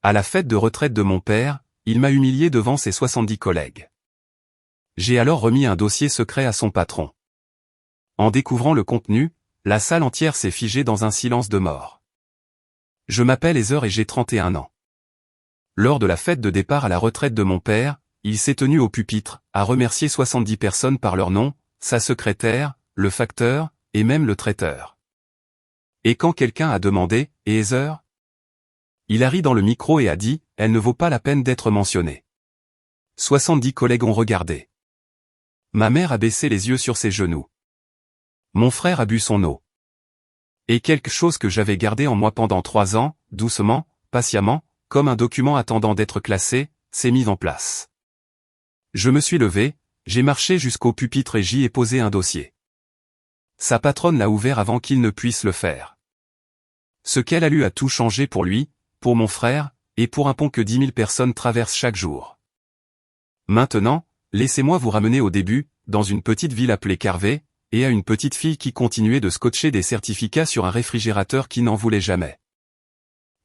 À la fête de retraite de mon père, il m'a humilié devant ses 70 collègues. J'ai alors remis un dossier secret à son patron. En découvrant le contenu, la salle entière s'est figée dans un silence de mort. Je m'appelle Heather et j'ai 31 ans. Lors de la fête de départ à la retraite de mon père, il s'est tenu au pupitre, à remercier 70 personnes par leur nom, sa secrétaire, le facteur, et même le traiteur. Et quand quelqu'un a demandé « Et Heather ?» il a ri dans le micro et a dit « Elle ne vaut pas la peine d'être mentionnée ». 70 collègues ont regardé. Ma mère a baissé les yeux sur ses genoux. Mon frère a bu son eau. Et quelque chose que j'avais gardé en moi pendant 3 ans, doucement, patiemment, comme un document attendant d'être classé, s'est mis en place. Je me suis levé, j'ai marché jusqu'au pupitre et j'y ai posé un dossier. Sa patronne l'a ouvert avant qu'il ne puisse le faire. Ce qu'elle a lu a tout changé pour lui, pour mon frère, et pour un pont que 10 000 personnes traversent chaque jour. Maintenant, laissez-moi vous ramener au début, dans une petite ville appelée Carvey, et à une petite fille qui continuait de scotcher des certificats sur un réfrigérateur qui n'en voulait jamais.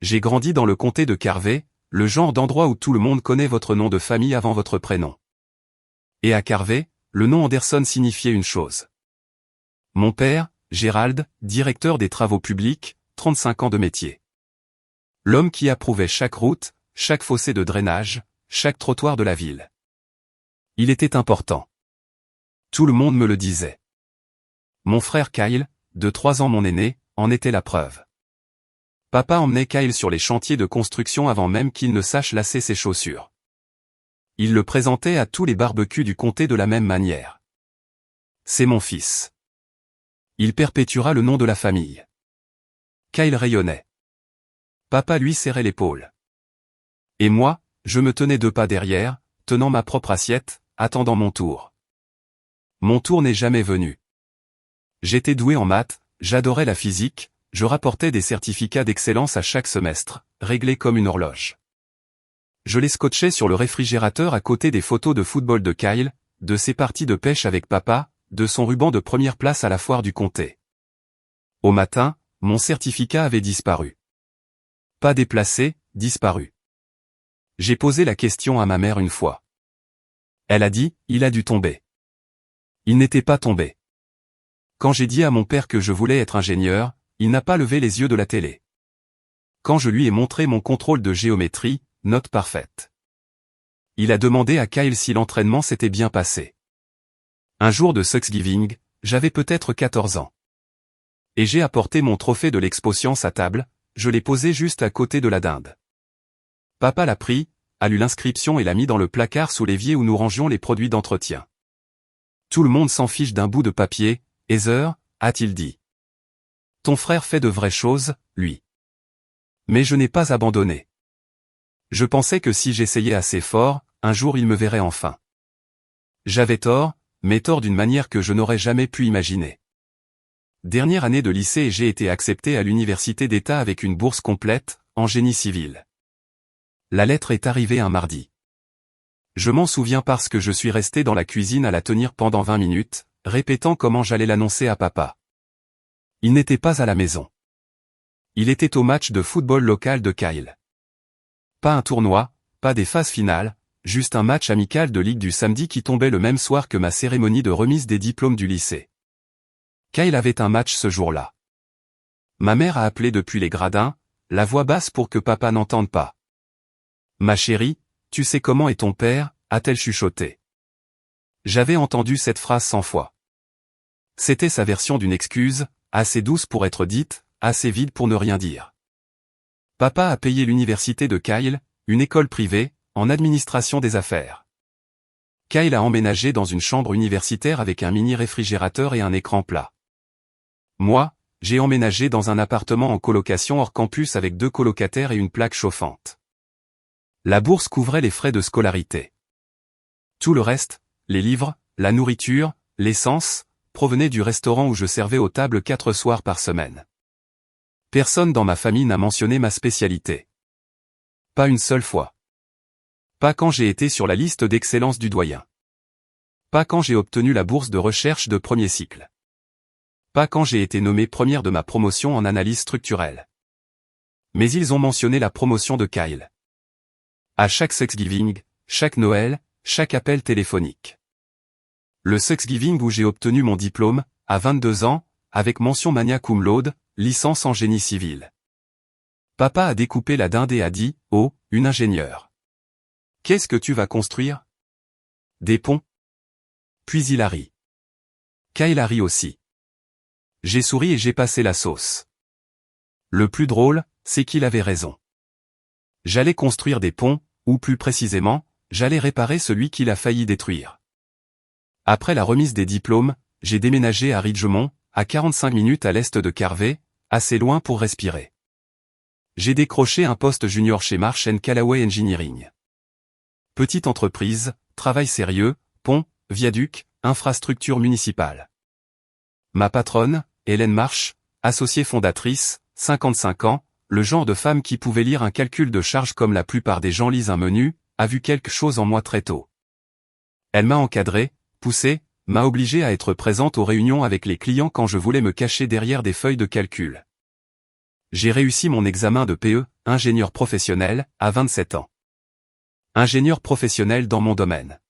J'ai grandi dans le comté de Carvey, le genre d'endroit où tout le monde connaît votre nom de famille avant votre prénom. Et à Carvey, le nom Anderson signifiait une chose. Mon père, Gérald, directeur des travaux publics, 35 ans de métier. L'homme qui approuvait chaque route, chaque fossé de drainage, chaque trottoir de la ville. Il était important. Tout le monde me le disait. Mon frère Kyle, de 3 ans mon aîné, en était la preuve. Papa emmenait Kyle sur les chantiers de construction avant même qu'il ne sache lasser ses chaussures. Il le présentait à tous les barbecues du comté de la même manière. C'est mon fils. Il perpétuera le nom de la famille. Kyle rayonnait. Papa lui serrait l'épaule. Et moi, je me tenais 2 pas derrière, tenant ma propre assiette, attendant mon tour. Mon tour n'est jamais venu. J'étais doué en maths, j'adorais la physique, je rapportais des certificats d'excellence à chaque semestre, réglés comme une horloge. Je les scotchais sur le réfrigérateur à côté des photos de football de Kyle, de ses parties de pêche avec papa, de son ruban de première place à la foire du comté. Au matin, mon certificat avait disparu. Pas déplacé, disparu. J'ai posé la question à ma mère une fois. Elle a dit, il a dû tomber. Il n'était pas tombé. Quand j'ai dit à mon père que je voulais être ingénieur, il n'a pas levé les yeux de la télé. Quand je lui ai montré mon contrôle de géométrie, note parfaite. Il a demandé à Kyle si l'entraînement s'était bien passé. Un jour de Thanksgiving, j'avais peut-être 14 ans. Et j'ai apporté mon trophée de l'Expo Science à table, je l'ai posé juste à côté de la dinde. Papa l'a pris, a lu l'inscription et l'a mis dans le placard sous l'évier où nous rangions les produits d'entretien. Tout le monde s'en fiche d'un bout de papier, Heather, a-t-il dit. Ton frère fait de vraies choses, lui. Mais je n'ai pas abandonné. Je pensais que si j'essayais assez fort, un jour il me verrait enfin. J'avais tort, mais tort d'une manière que je n'aurais jamais pu imaginer. Dernière année de lycée et j'ai été accepté à l'université d'État avec une bourse complète, en génie civil. La lettre est arrivée un mardi. Je m'en souviens parce que je suis resté dans la cuisine à la tenir pendant 20 minutes, répétant comment j'allais l'annoncer à papa. Il n'était pas à la maison. Il était au match de football local de Kyle. Pas un tournoi, pas des phases finales, juste un match amical de ligue du samedi qui tombait le même soir que ma cérémonie de remise des diplômes du lycée. Kyle avait un match ce jour-là. Ma mère a appelé depuis les gradins, la voix basse pour que papa n'entende pas. Ma chérie, tu sais comment est ton père, a-t-elle chuchoté. J'avais entendu cette phrase 100 fois. C'était sa version d'une excuse, assez douce pour être dite, assez vide pour ne rien dire. Papa a payé l'université de Kyle, une école privée, en administration des affaires. Kyle a emménagé dans une chambre universitaire avec un mini réfrigérateur et un écran plat. Moi, j'ai emménagé dans un appartement en colocation hors campus avec 2 colocataires et une plaque chauffante. La bourse couvrait les frais de scolarité. Tout le reste, les livres, la nourriture, l'essence, provenait du restaurant où je servais aux tables 4 soirs par semaine. Personne dans ma famille n'a mentionné ma spécialité. Pas une seule fois. Pas quand j'ai été sur la liste d'excellence du doyen. Pas quand j'ai obtenu la bourse de recherche de premier cycle. Pas quand j'ai été nommé première de ma promotion en analyse structurelle. Mais ils ont mentionné la promotion de Kyle. À chaque Thanksgiving, chaque Noël, chaque appel téléphonique. Le Thanksgiving où j'ai obtenu mon diplôme, à 22 ans, avec mention magna cum laude, licence en génie civil. Papa a découpé la dinde et a dit, « Oh, une ingénieure. Qu'est-ce que tu vas construire? Des ponts? » Puis il a ri. Kyle a ri aussi. J'ai souri et j'ai passé la sauce. Le plus drôle, c'est qu'il avait raison. J'allais construire des ponts, ou plus précisément, j'allais réparer celui qu'il a failli détruire. Après la remise des diplômes, j'ai déménagé à Ridgemont, à 45 minutes à l'est de Carvey, assez loin pour respirer. J'ai décroché un poste junior chez Marsh & Callaway Engineering. Petite entreprise, travail sérieux, pont, viaduc, infrastructure municipale. Ma patronne, Hélène Marsh, associée fondatrice, 55 ans, le genre de femme qui pouvait lire un calcul de charge comme la plupart des gens lisent un menu, a vu quelque chose en moi très tôt. Elle m'a encadré, poussé, m'a obligé à être présente aux réunions avec les clients quand je voulais me cacher derrière des feuilles de calcul. J'ai réussi mon examen de PE, ingénieur professionnel, à 27 ans. Ingénieur professionnel dans mon domaine.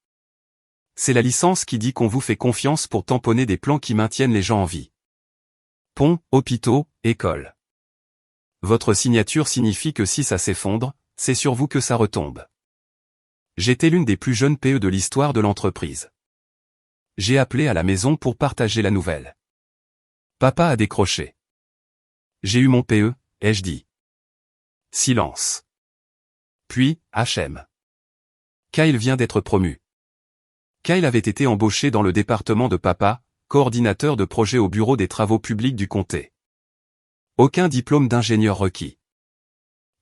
C'est la licence qui dit qu'on vous fait confiance pour tamponner des plans qui maintiennent les gens en vie. Ponts, hôpitaux, écoles. Votre signature signifie que si ça s'effondre, c'est sur vous que ça retombe. J'étais l'une des plus jeunes PE de l'histoire de l'entreprise. J'ai appelé à la maison pour partager la nouvelle. Papa a décroché. J'ai eu mon PE, ai-je dit. Silence. Puis, HM. Kyle vient d'être promu. Kyle avait été embauché dans le département de papa, coordinateur de projet au bureau des travaux publics du comté. Aucun diplôme d'ingénieur requis.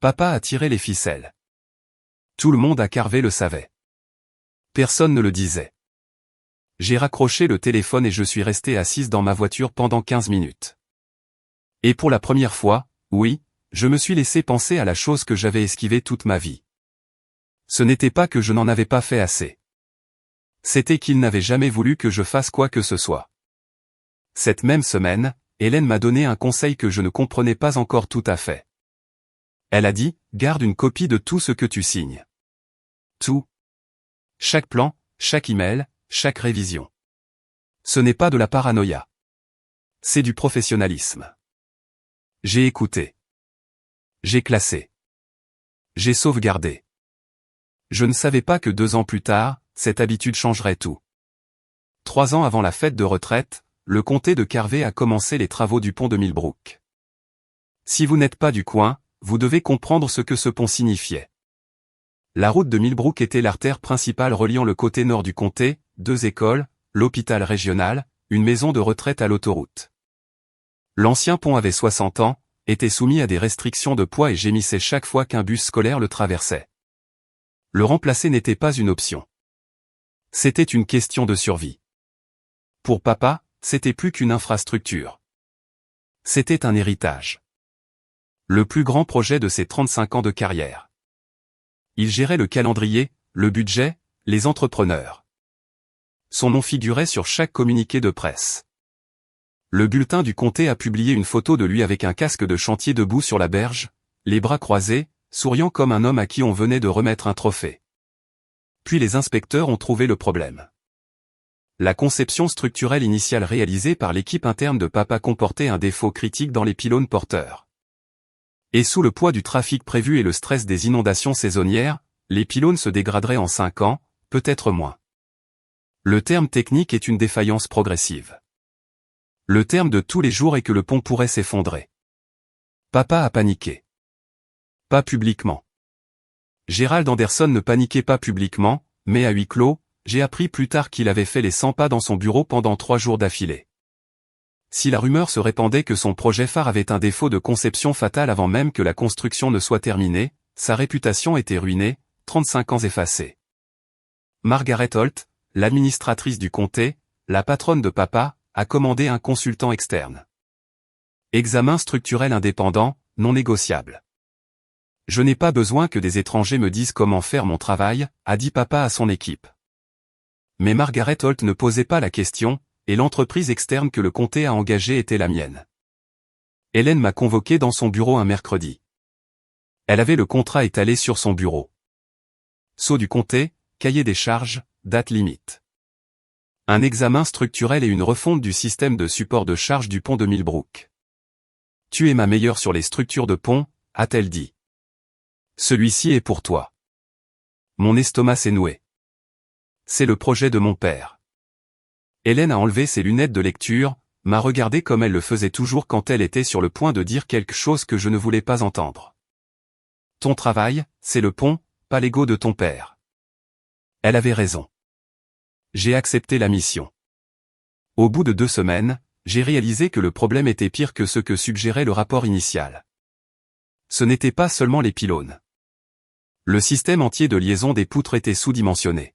Papa a tiré les ficelles. Tout le monde à Carvey le savait. Personne ne le disait. J'ai raccroché le téléphone et je suis resté assise dans ma voiture pendant 15 minutes. Et pour la première fois, oui, je me suis laissé penser à la chose que j'avais esquivée toute ma vie. Ce n'était pas que je n'en avais pas fait assez. C'était qu'il n'avait jamais voulu que je fasse quoi que ce soit. Cette même semaine, Hélène m'a donné un conseil que je ne comprenais pas encore tout à fait. Elle a dit, garde une copie de tout ce que tu signes. Tout. Chaque plan, chaque email, chaque révision. Ce n'est pas de la paranoïa. C'est du professionnalisme. J'ai écouté. J'ai classé. J'ai sauvegardé. Je ne savais pas que 2 ans plus tard, cette habitude changerait tout. 3 ans avant la fête de retraite, le comté de Carvey a commencé les travaux du pont de Millbrook. Si vous n'êtes pas du coin, vous devez comprendre ce que ce pont signifiait. La route de Millbrook était l'artère principale reliant le côté nord du comté, 2 écoles, l'hôpital régional, une maison de retraite à l'autoroute. L'ancien pont avait 60 ans, était soumis à des restrictions de poids et gémissait chaque fois qu'un bus scolaire le traversait. Le remplacer n'était pas une option. C'était une question de survie. Pour papa, c'était plus qu'une infrastructure. C'était un héritage. Le plus grand projet de ses 35 ans de carrière. Il gérait le calendrier, le budget, les entrepreneurs. Son nom figurait sur chaque communiqué de presse. Le bulletin du comté a publié une photo de lui avec un casque de chantier debout sur la berge, les bras croisés, souriant comme un homme à qui on venait de remettre un trophée. Puis les inspecteurs ont trouvé le problème. La conception structurelle initiale réalisée par l'équipe interne de papa comportait un défaut critique dans les pylônes porteurs. Et sous le poids du trafic prévu et le stress des inondations saisonnières, les pylônes se dégraderaient en 5 ans, peut-être moins. Le terme technique est une défaillance progressive. Le terme de tous les jours est que le pont pourrait s'effondrer. Papa a paniqué. Pas publiquement. Gérald Anderson ne paniquait pas publiquement, mais à huis clos, j'ai appris plus tard qu'il avait fait les 100 pas dans son bureau pendant 3 jours d'affilée. Si la rumeur se répandait que son projet phare avait un défaut de conception fatal avant même que la construction ne soit terminée, sa réputation était ruinée, 35 ans effacés. Margaret Holt, l'administratrice du comté, la patronne de papa, a commandé un consultant externe. Examen structurel indépendant, non négociable. Je n'ai pas besoin que des étrangers me disent comment faire mon travail, a dit papa à son équipe. Mais Margaret Holt ne posait pas la question, et l'entreprise externe que le comté a engagée était la mienne. Hélène m'a convoqué dans son bureau un mercredi. Elle avait le contrat étalé sur son bureau. Sceau du comté, cahier des charges, date limite. Un examen structurel et une refonte du système de support de charge du pont de Millbrook. Tu es ma meilleure sur les structures de pont, a-t-elle dit. Celui-ci est pour toi. Mon estomac s'est noué. C'est le projet de mon père. Hélène a enlevé ses lunettes de lecture, m'a regardé comme elle le faisait toujours quand elle était sur le point de dire quelque chose que je ne voulais pas entendre. Ton travail, c'est le pont, pas l'ego de ton père. Elle avait raison. J'ai accepté la mission. Au bout de 2 semaines, j'ai réalisé que le problème était pire que ce que suggérait le rapport initial. Ce n'était pas seulement les pylônes. Le système entier de liaison des poutres était sous-dimensionné.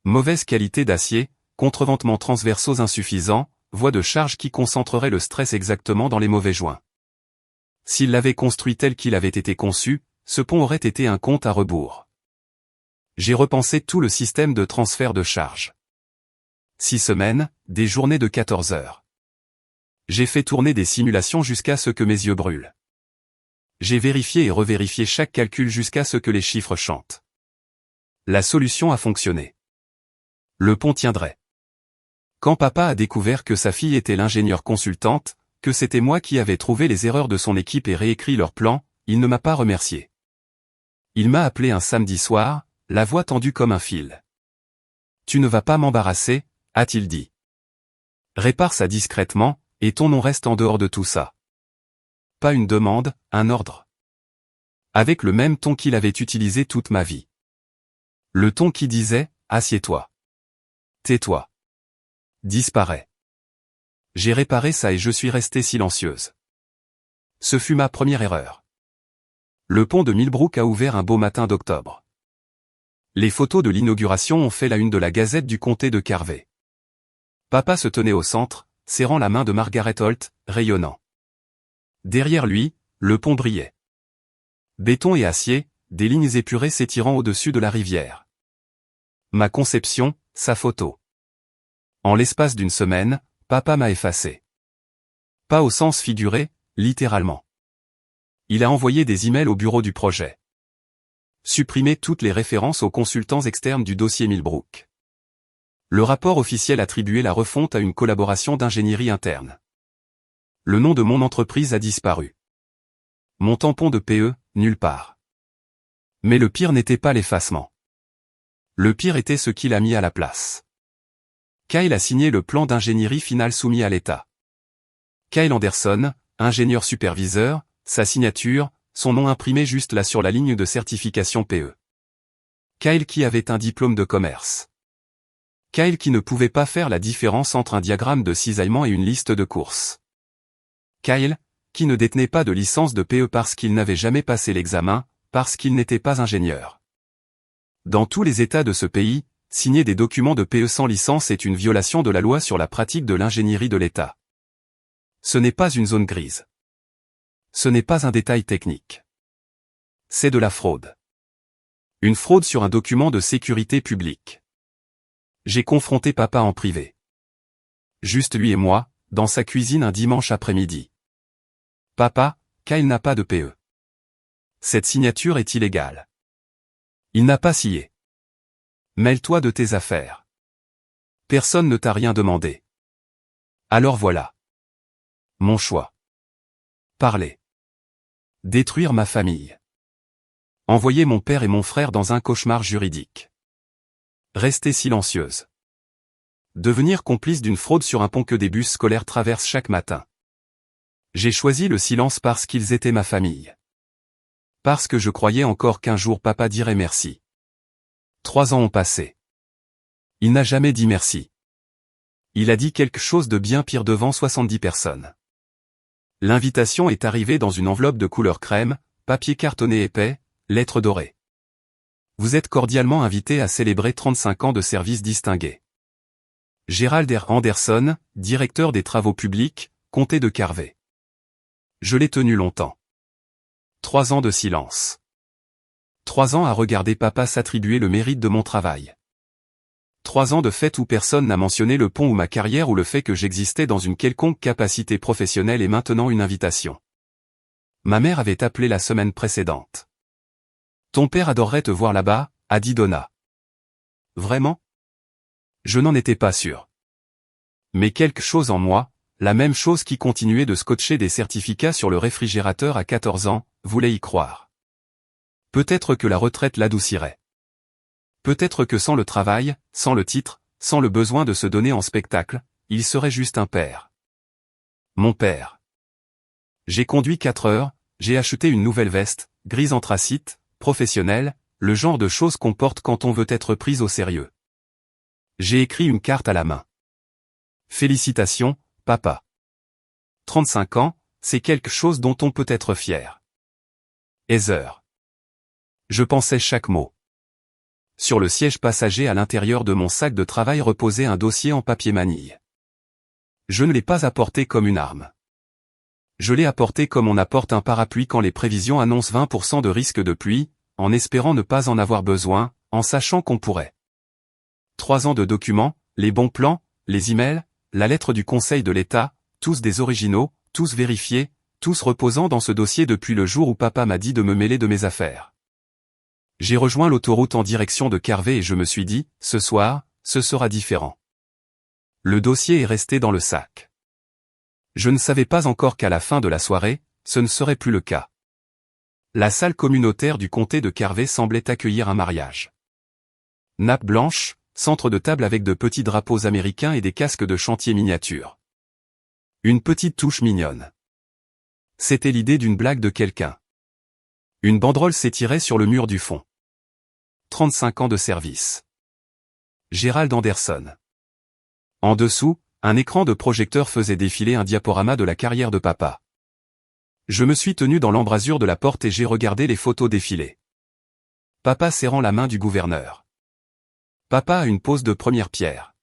Mauvaise qualité d'acier, contreventements transversaux insuffisants, voies de charge qui concentreraient le stress exactement dans les mauvais joints. S'il l'avait construit tel qu'il avait été conçu, ce pont aurait été un compte à rebours. J'ai repensé tout le système de transfert de charge. 6 semaines, des journées de 14 heures. J'ai fait tourner des simulations jusqu'à ce que mes yeux brûlent. J'ai vérifié et revérifié chaque calcul jusqu'à ce que les chiffres chantent. La solution a fonctionné. Le pont tiendrait. Quand papa a découvert que sa fille était l'ingénieure consultante, que c'était moi qui avais trouvé les erreurs de son équipe et réécrit leur plan, il ne m'a pas remercié. Il m'a appelé un samedi soir, la voix tendue comme un fil. Tu ne vas pas m'embarrasser, a-t-il dit. Répare ça discrètement, et ton nom reste en dehors de tout ça. Pas une demande, un ordre. Avec le même ton qu'il avait utilisé toute ma vie. Le ton qui disait, assieds-toi. Tais-toi. Disparais. J'ai réparé ça et je suis restée silencieuse. Ce fut ma première erreur. Le pont de Millbrook a ouvert un beau matin d'octobre. Les photos de l'inauguration ont fait la une de la Gazette du comté de Carvey. Papa se tenait au centre, serrant la main de Margaret Holt, rayonnant. Derrière lui, le pont brillait. Béton et acier, des lignes épurées s'étirant au-dessus de la rivière. Ma conception, sa photo. En l'espace d'une semaine, papa m'a effacé. Pas au sens figuré, littéralement. Il a envoyé des emails au bureau du projet. Supprimé toutes les références aux consultants externes du dossier Millbrook. Le rapport officiel attribuait la refonte à une collaboration d'ingénierie interne. Le nom de mon entreprise a disparu. Mon tampon de PE, nulle part. Mais le pire n'était pas l'effacement. Le pire était ce qu'il a mis à la place. Kyle a signé le plan d'ingénierie final soumis à l'État. Kyle Anderson, ingénieur superviseur, sa signature, son nom imprimé juste là sur la ligne de certification PE. Kyle qui avait un diplôme de commerce. Kyle qui ne pouvait pas faire la différence entre un diagramme de cisaillement et une liste de courses. Kyle, qui ne détenait pas de licence de PE parce qu'il n'avait jamais passé l'examen, parce qu'il n'était pas ingénieur. Dans tous les États de ce pays, signer des documents de PE sans licence est une violation de la loi sur la pratique de l'ingénierie de l'État. Ce n'est pas une zone grise. Ce n'est pas un détail technique. C'est de la fraude. Une fraude sur un document de sécurité publique. J'ai confronté papa en privé. Juste lui et moi, dans sa cuisine un dimanche après-midi. Papa, Kyle n'a pas de PE. Cette signature est illégale. Il n'a pas signé. Mêle-toi de tes affaires. Personne ne t'a rien demandé. Alors voilà. Mon choix. Parler. Détruire ma famille. Envoyer mon père et mon frère dans un cauchemar juridique. Rester silencieuse. Devenir complice d'une fraude sur un pont que des bus scolaires traversent chaque matin. J'ai choisi le silence parce qu'ils étaient ma famille. Parce que je croyais encore qu'un jour papa dirait merci. 3 ans ont passé. Il n'a jamais dit merci. Il a dit quelque chose de bien pire devant 70 personnes. L'invitation est arrivée dans une enveloppe de couleur crème, papier cartonné épais, lettres dorées. Vous êtes cordialement invité à célébrer 35 ans de service distingué. Gerald R. Anderson, directeur des travaux publics, comté de Carvey. Je l'ai tenu longtemps. 3 ans de silence. 3 ans à regarder papa s'attribuer le mérite de mon travail. 3 ans de fête où personne n'a mentionné le pont ou ma carrière ou le fait que j'existais dans une quelconque capacité professionnelle et maintenant une invitation. Ma mère avait appelé la semaine précédente. Ton père adorerait te voir là-bas, a dit Donna. Vraiment? Je n'en étais pas sûr. Mais quelque chose en moi, la même chose qui continuait de scotcher des certificats sur le réfrigérateur à 14 ans, voulait y croire. Peut-être que la retraite l'adoucirait. Peut-être que sans le travail, sans le titre, sans le besoin de se donner en spectacle, il serait juste un père. Mon père. J'ai conduit 4 heures, j'ai acheté une nouvelle veste, grise anthracite, professionnelle, le genre de choses qu'on porte quand on veut être pris au sérieux. J'ai écrit une carte à la main. Félicitations, papa. 35 ans, c'est quelque chose dont on peut être fier. Heather. Je pensais chaque mot. Sur le siège passager à l'intérieur de mon sac de travail reposait un dossier en papier manille. Je ne l'ai pas apporté comme une arme. Je l'ai apporté comme on apporte un parapluie quand les prévisions annoncent 20% de risque de pluie, en espérant ne pas en avoir besoin, en sachant qu'on pourrait. 3 ans de documents, les bons plans, les emails, la lettre du Conseil de l'État, tous des originaux, tous vérifiés, tous reposant dans ce dossier depuis le jour où papa m'a dit de me mêler de mes affaires. J'ai rejoint l'autoroute en direction de Carvey et je me suis dit, ce soir, ce sera différent. Le dossier est resté dans le sac. Je ne savais pas encore qu'à la fin de la soirée, ce ne serait plus le cas. La salle communautaire du comté de Carvey semblait accueillir un mariage. Nappe blanche, centre de table avec de petits drapeaux américains et des casques de chantier miniatures. Une petite touche mignonne. C'était l'idée d'une blague de quelqu'un. Une banderole s'étirait sur le mur du fond. 35 ans de service. Gerald Anderson. En dessous, un écran de projecteur faisait défiler un diaporama de la carrière de papa. Je me suis tenu dans l'embrasure de la porte et j'ai regardé les photos défiler. Papa serrant la main du gouverneur. Papa a une pose de première pierre.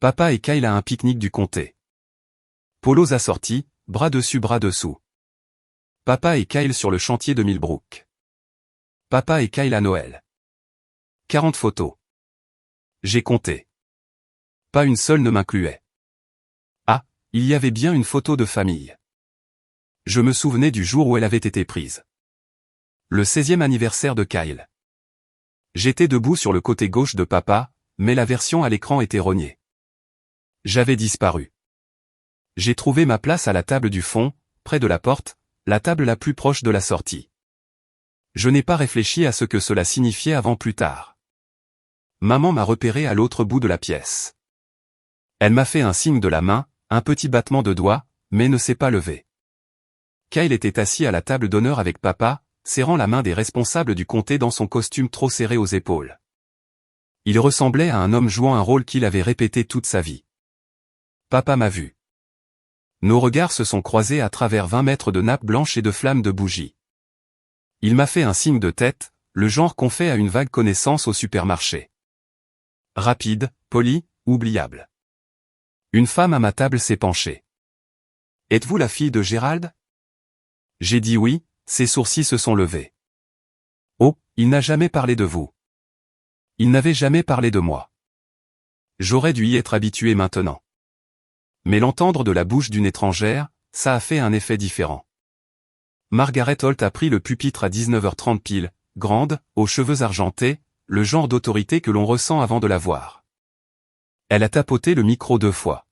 Papa et Kyle à un pique-nique du comté. Polos assortis, bras dessus bras dessous. Papa et Kyle sur le chantier de Millbrook. Papa et Kyle à Noël. 40 photos. J'ai compté. Pas une seule ne m'incluait. Ah, il y avait bien une photo de famille. Je me souvenais du jour où elle avait été prise. Le 16e anniversaire de Kyle. J'étais debout sur le côté gauche de papa, mais la version à l'écran était rognée. J'avais disparu. J'ai trouvé ma place à la table du fond, près de la porte, la table la plus proche de la sortie. Je n'ai pas réfléchi à ce que cela signifiait avant plus tard. Maman m'a repéré à l'autre bout de la pièce. Elle m'a fait un signe de la main, un petit battement de doigts, mais ne s'est pas levé. Kyle était assis à la table d'honneur avec papa, serrant la main des responsables du comté dans son costume trop serré aux épaules. Il ressemblait à un homme jouant un rôle qu'il avait répété toute sa vie. Papa m'a vu. Nos regards se sont croisés à travers 20 mètres de nappe blanche et de flammes de bougies. Il m'a fait un signe de tête, le genre qu'on fait à une vague connaissance au supermarché. Rapide, poli, oubliable. Une femme à ma table s'est penchée. « Êtes-vous la fille de Gerald ?» J'ai dit oui, ses sourcils se sont levés. « Oh, il n'a jamais parlé de vous. Il n'avait jamais parlé de moi. » J'aurais dû y être habitué maintenant. Mais l'entendre de la bouche d'une étrangère, ça a fait un effet différent. Margaret Holt a pris le pupitre à 19h30 pile, grande, aux cheveux argentés, le genre d'autorité que l'on ressent avant de la voir. Elle a tapoté le micro 2 fois.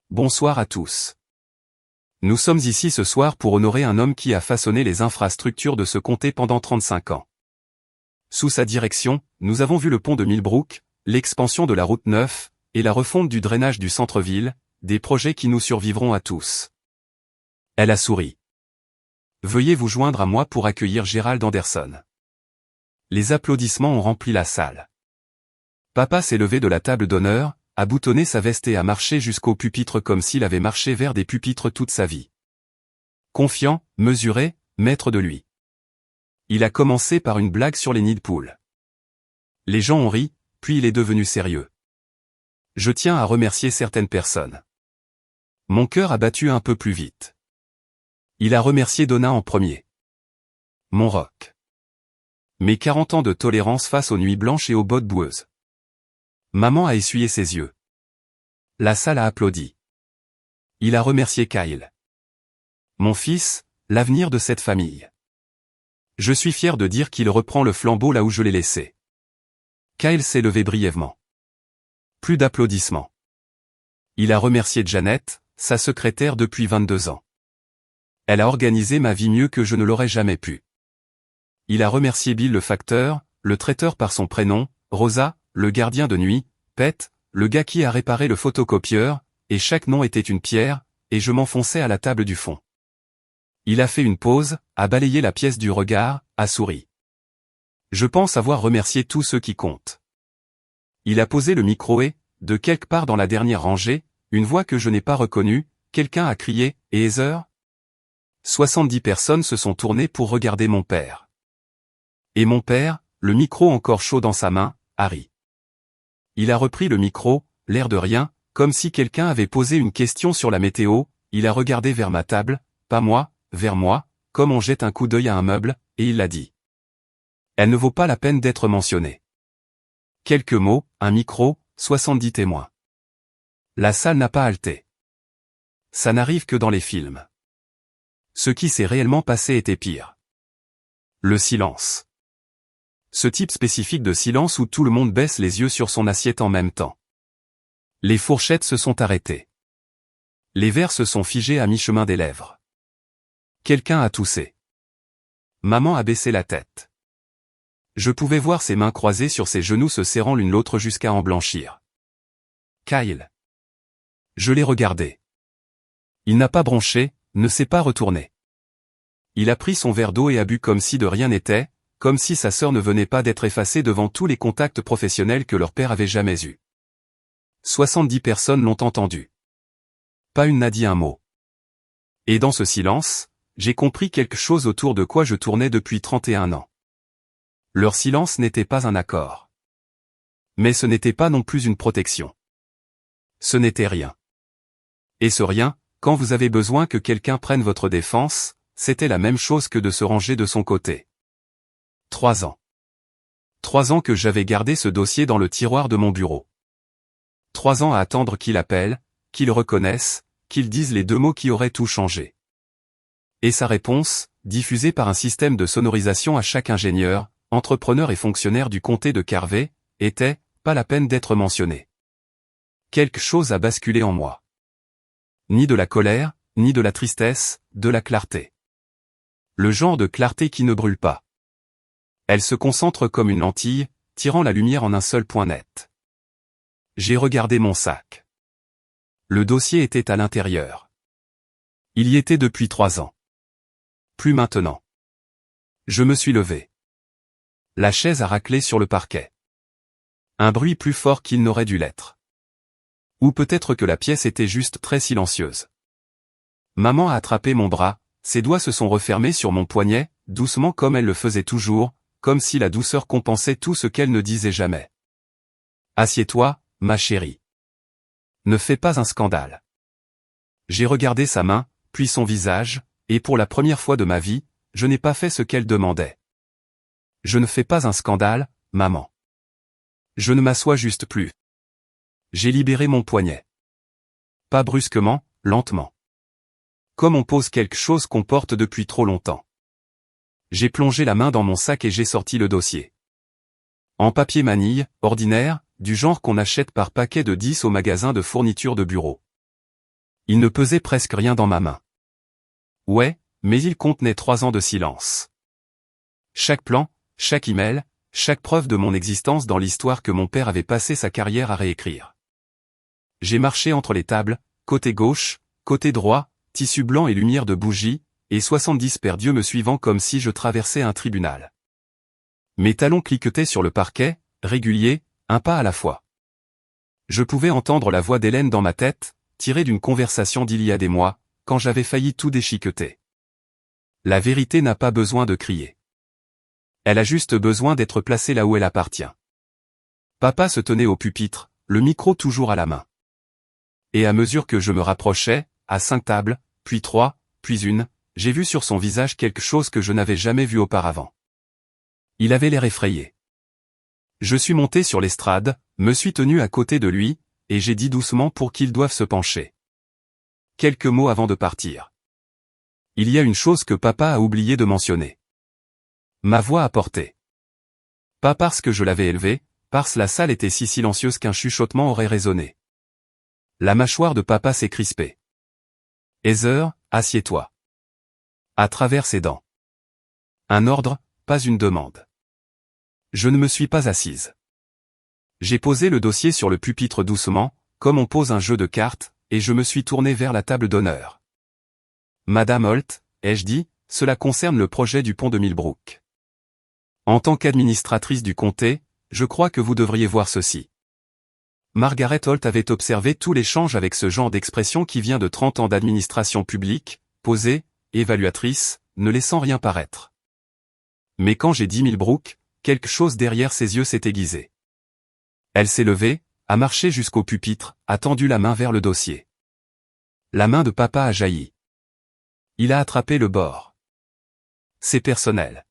Bonsoir à tous. Nous sommes ici ce soir pour honorer un homme qui a façonné les infrastructures de ce comté pendant 35 ans. Sous sa direction, nous avons vu le pont de Millbrook, l'expansion de la route 9, et la refonte du drainage du centre-ville, des projets qui nous survivront à tous. Elle a souri. Veuillez vous joindre à moi pour accueillir Gerald Anderson. Les applaudissements ont rempli la salle. Papa s'est levé de la table d'honneur, a boutonné sa veste et a marché jusqu'au pupitre comme s'il avait marché vers des pupitres toute sa vie. Confiant, mesuré, maître de lui. Il a commencé par une blague sur les nids de poules. Les gens ont ri, puis il est devenu sérieux. Je tiens à remercier certaines personnes. Mon cœur a battu un peu plus vite. Il a remercié Donna en premier. Mon rock. Mes 40 ans de tolérance face aux nuits blanches et aux bottes boueuses. Maman a essuyé ses yeux. La salle a applaudi. Il a remercié Kyle. Mon fils, l'avenir de cette famille. Je suis fier de dire qu'il reprend le flambeau là où je l'ai laissé. Kyle s'est levé brièvement. Plus d'applaudissements. Il a remercié Janet, sa secrétaire depuis 22 ans. Elle a organisé ma vie mieux que je ne l'aurais jamais pu. Il a remercié Bill le facteur, le traiteur par son prénom, Rosa, le gardien de nuit, Pete, le gars qui a réparé le photocopieur, et chaque nom était une pierre, et je m'enfonçais à la table du fond. Il a fait une pause, a balayé la pièce du regard, a souri. Je pense avoir remercié tous ceux qui comptent. Il a posé le micro et, de quelque part dans la dernière rangée, une voix que je n'ai pas reconnue, quelqu'un a crié « Et Heather ?» 70 personnes se sont tournées pour regarder mon père. Et mon père, le micro encore chaud dans sa main, a ri. Il a repris le micro, l'air de rien, comme si quelqu'un avait posé une question sur la météo, il a regardé vers ma table, pas moi, vers moi, comme on jette un coup d'œil à un meuble, et il a dit. Elle ne vaut pas la peine d'être mentionnée. Quelques mots, un micro, 70 témoins. La salle n'a pas halté. Ça n'arrive que dans les films. Ce qui s'est réellement passé était pire. Le silence. Ce type spécifique de silence où tout le monde baisse les yeux sur son assiette en même temps. Les fourchettes se sont arrêtées. Les verres se sont figés à mi-chemin des lèvres. Quelqu'un a toussé. Maman a baissé la tête. Je pouvais voir ses mains croisées sur ses genoux se serrant l'une l'autre jusqu'à en blanchir. Kyle. Je l'ai regardé. Il n'a pas bronché, ne s'est pas retourné. Il a pris son verre d'eau et a bu comme si de rien n'était, comme si sa sœur ne venait pas d'être effacée devant tous les contacts professionnels que leur père avait jamais eus. 70 personnes l'ont entendu. Pas une n'a dit un mot. Et dans ce silence, j'ai compris quelque chose autour de quoi je tournais depuis 31 ans. Leur silence n'était pas un accord. Mais ce n'était pas non plus une protection. Ce n'était rien. Et ce rien, quand vous avez besoin que quelqu'un prenne votre défense, c'était la même chose que de se ranger de son côté. 3 ans. 3 ans que j'avais gardé ce dossier dans le tiroir de mon bureau. 3 ans à attendre qu'il appelle, qu'il reconnaisse, qu'il dise les 2 mots qui auraient tout changé. Et sa réponse, diffusée par un système de sonorisation à chaque ingénieur, entrepreneur et fonctionnaire du comté de Carvey, était « pas la peine d'être mentionné ». Quelque chose a basculé en moi. Ni de la colère, ni de la tristesse, de la clarté. Le genre de clarté qui ne brûle pas. Elle se concentre comme une lentille, tirant la lumière en un seul point net. J'ai regardé mon sac. Le dossier était à l'intérieur. Il y était depuis 3 ans. Plus maintenant. Je me suis levé. La chaise a raclé sur le parquet. Un bruit plus fort qu'il n'aurait dû l'être. Ou peut-être que la pièce était juste très silencieuse. Maman a attrapé mon bras, ses doigts se sont refermés sur mon poignet, doucement comme elle le faisait toujours, comme si la douceur compensait tout ce qu'elle ne disait jamais. Assieds-toi, ma chérie. Ne fais pas un scandale. J'ai regardé sa main, puis son visage, et pour la première fois de ma vie, je n'ai pas fait ce qu'elle demandait. Je ne fais pas un scandale, maman. Je ne m'assois juste plus. J'ai libéré mon poignet. Pas brusquement, lentement. Comme on pose quelque chose qu'on porte depuis trop longtemps. J'ai plongé la main dans mon sac et j'ai sorti le dossier. En papier manille, ordinaire, du genre qu'on achète par paquet de 10 au magasin de fourniture de bureau. Il ne pesait presque rien dans ma main. Ouais, mais il contenait 3 ans de silence. Chaque plan, chaque email, chaque preuve de mon existence dans l'histoire que mon père avait passé sa carrière à réécrire. J'ai marché entre les tables, côté gauche, côté droit, tissu blanc et lumière de bougie, et 70 paires d'yeux me suivant comme si je traversais un tribunal. Mes talons cliquetaient sur le parquet, réguliers, un pas à la fois. Je pouvais entendre la voix d'Hélène dans ma tête, tirée d'une conversation d'il y a des mois, quand j'avais failli tout déchiqueter. La vérité n'a pas besoin de crier. Elle a juste besoin d'être placée là où elle appartient. Papa se tenait au pupitre, le micro toujours à la main. Et à mesure que je me rapprochais, à 5 tables, puis 3, puis 1, j'ai vu sur son visage quelque chose que je n'avais jamais vu auparavant. Il avait l'air effrayé. Je suis monté sur l'estrade, me suis tenu à côté de lui, et j'ai dit doucement pour qu'ils doivent se pencher. Quelques mots avant de partir. Il y a une chose que papa a oublié de mentionner. Ma voix a porté. Pas parce que je l'avais élevée, parce que la salle était si silencieuse qu'un chuchotement aurait résonné. La mâchoire de papa s'est crispée. Heather, assieds-toi. À travers ses dents. Un ordre, pas une demande. Je ne me suis pas assise. J'ai posé le dossier sur le pupitre doucement, comme on pose un jeu de cartes, et je me suis tourné vers la table d'honneur. Madame Holt, ai-je dit, cela concerne le projet du pont de Millbrook. En tant qu'administratrice du comté, je crois que vous devriez voir ceci. Margaret Holt avait observé tout l'échange avec ce genre d'expression qui vient de 30 ans d'administration publique, posée, évaluatrice, ne laissant rien paraître. Mais quand j'ai dit Millbrook, quelque chose derrière ses yeux s'est aiguisé. Elle s'est levée, a marché jusqu'au pupitre, a tendu la main vers le dossier. La main de papa a jailli. Il a attrapé le bord. C'est personnel.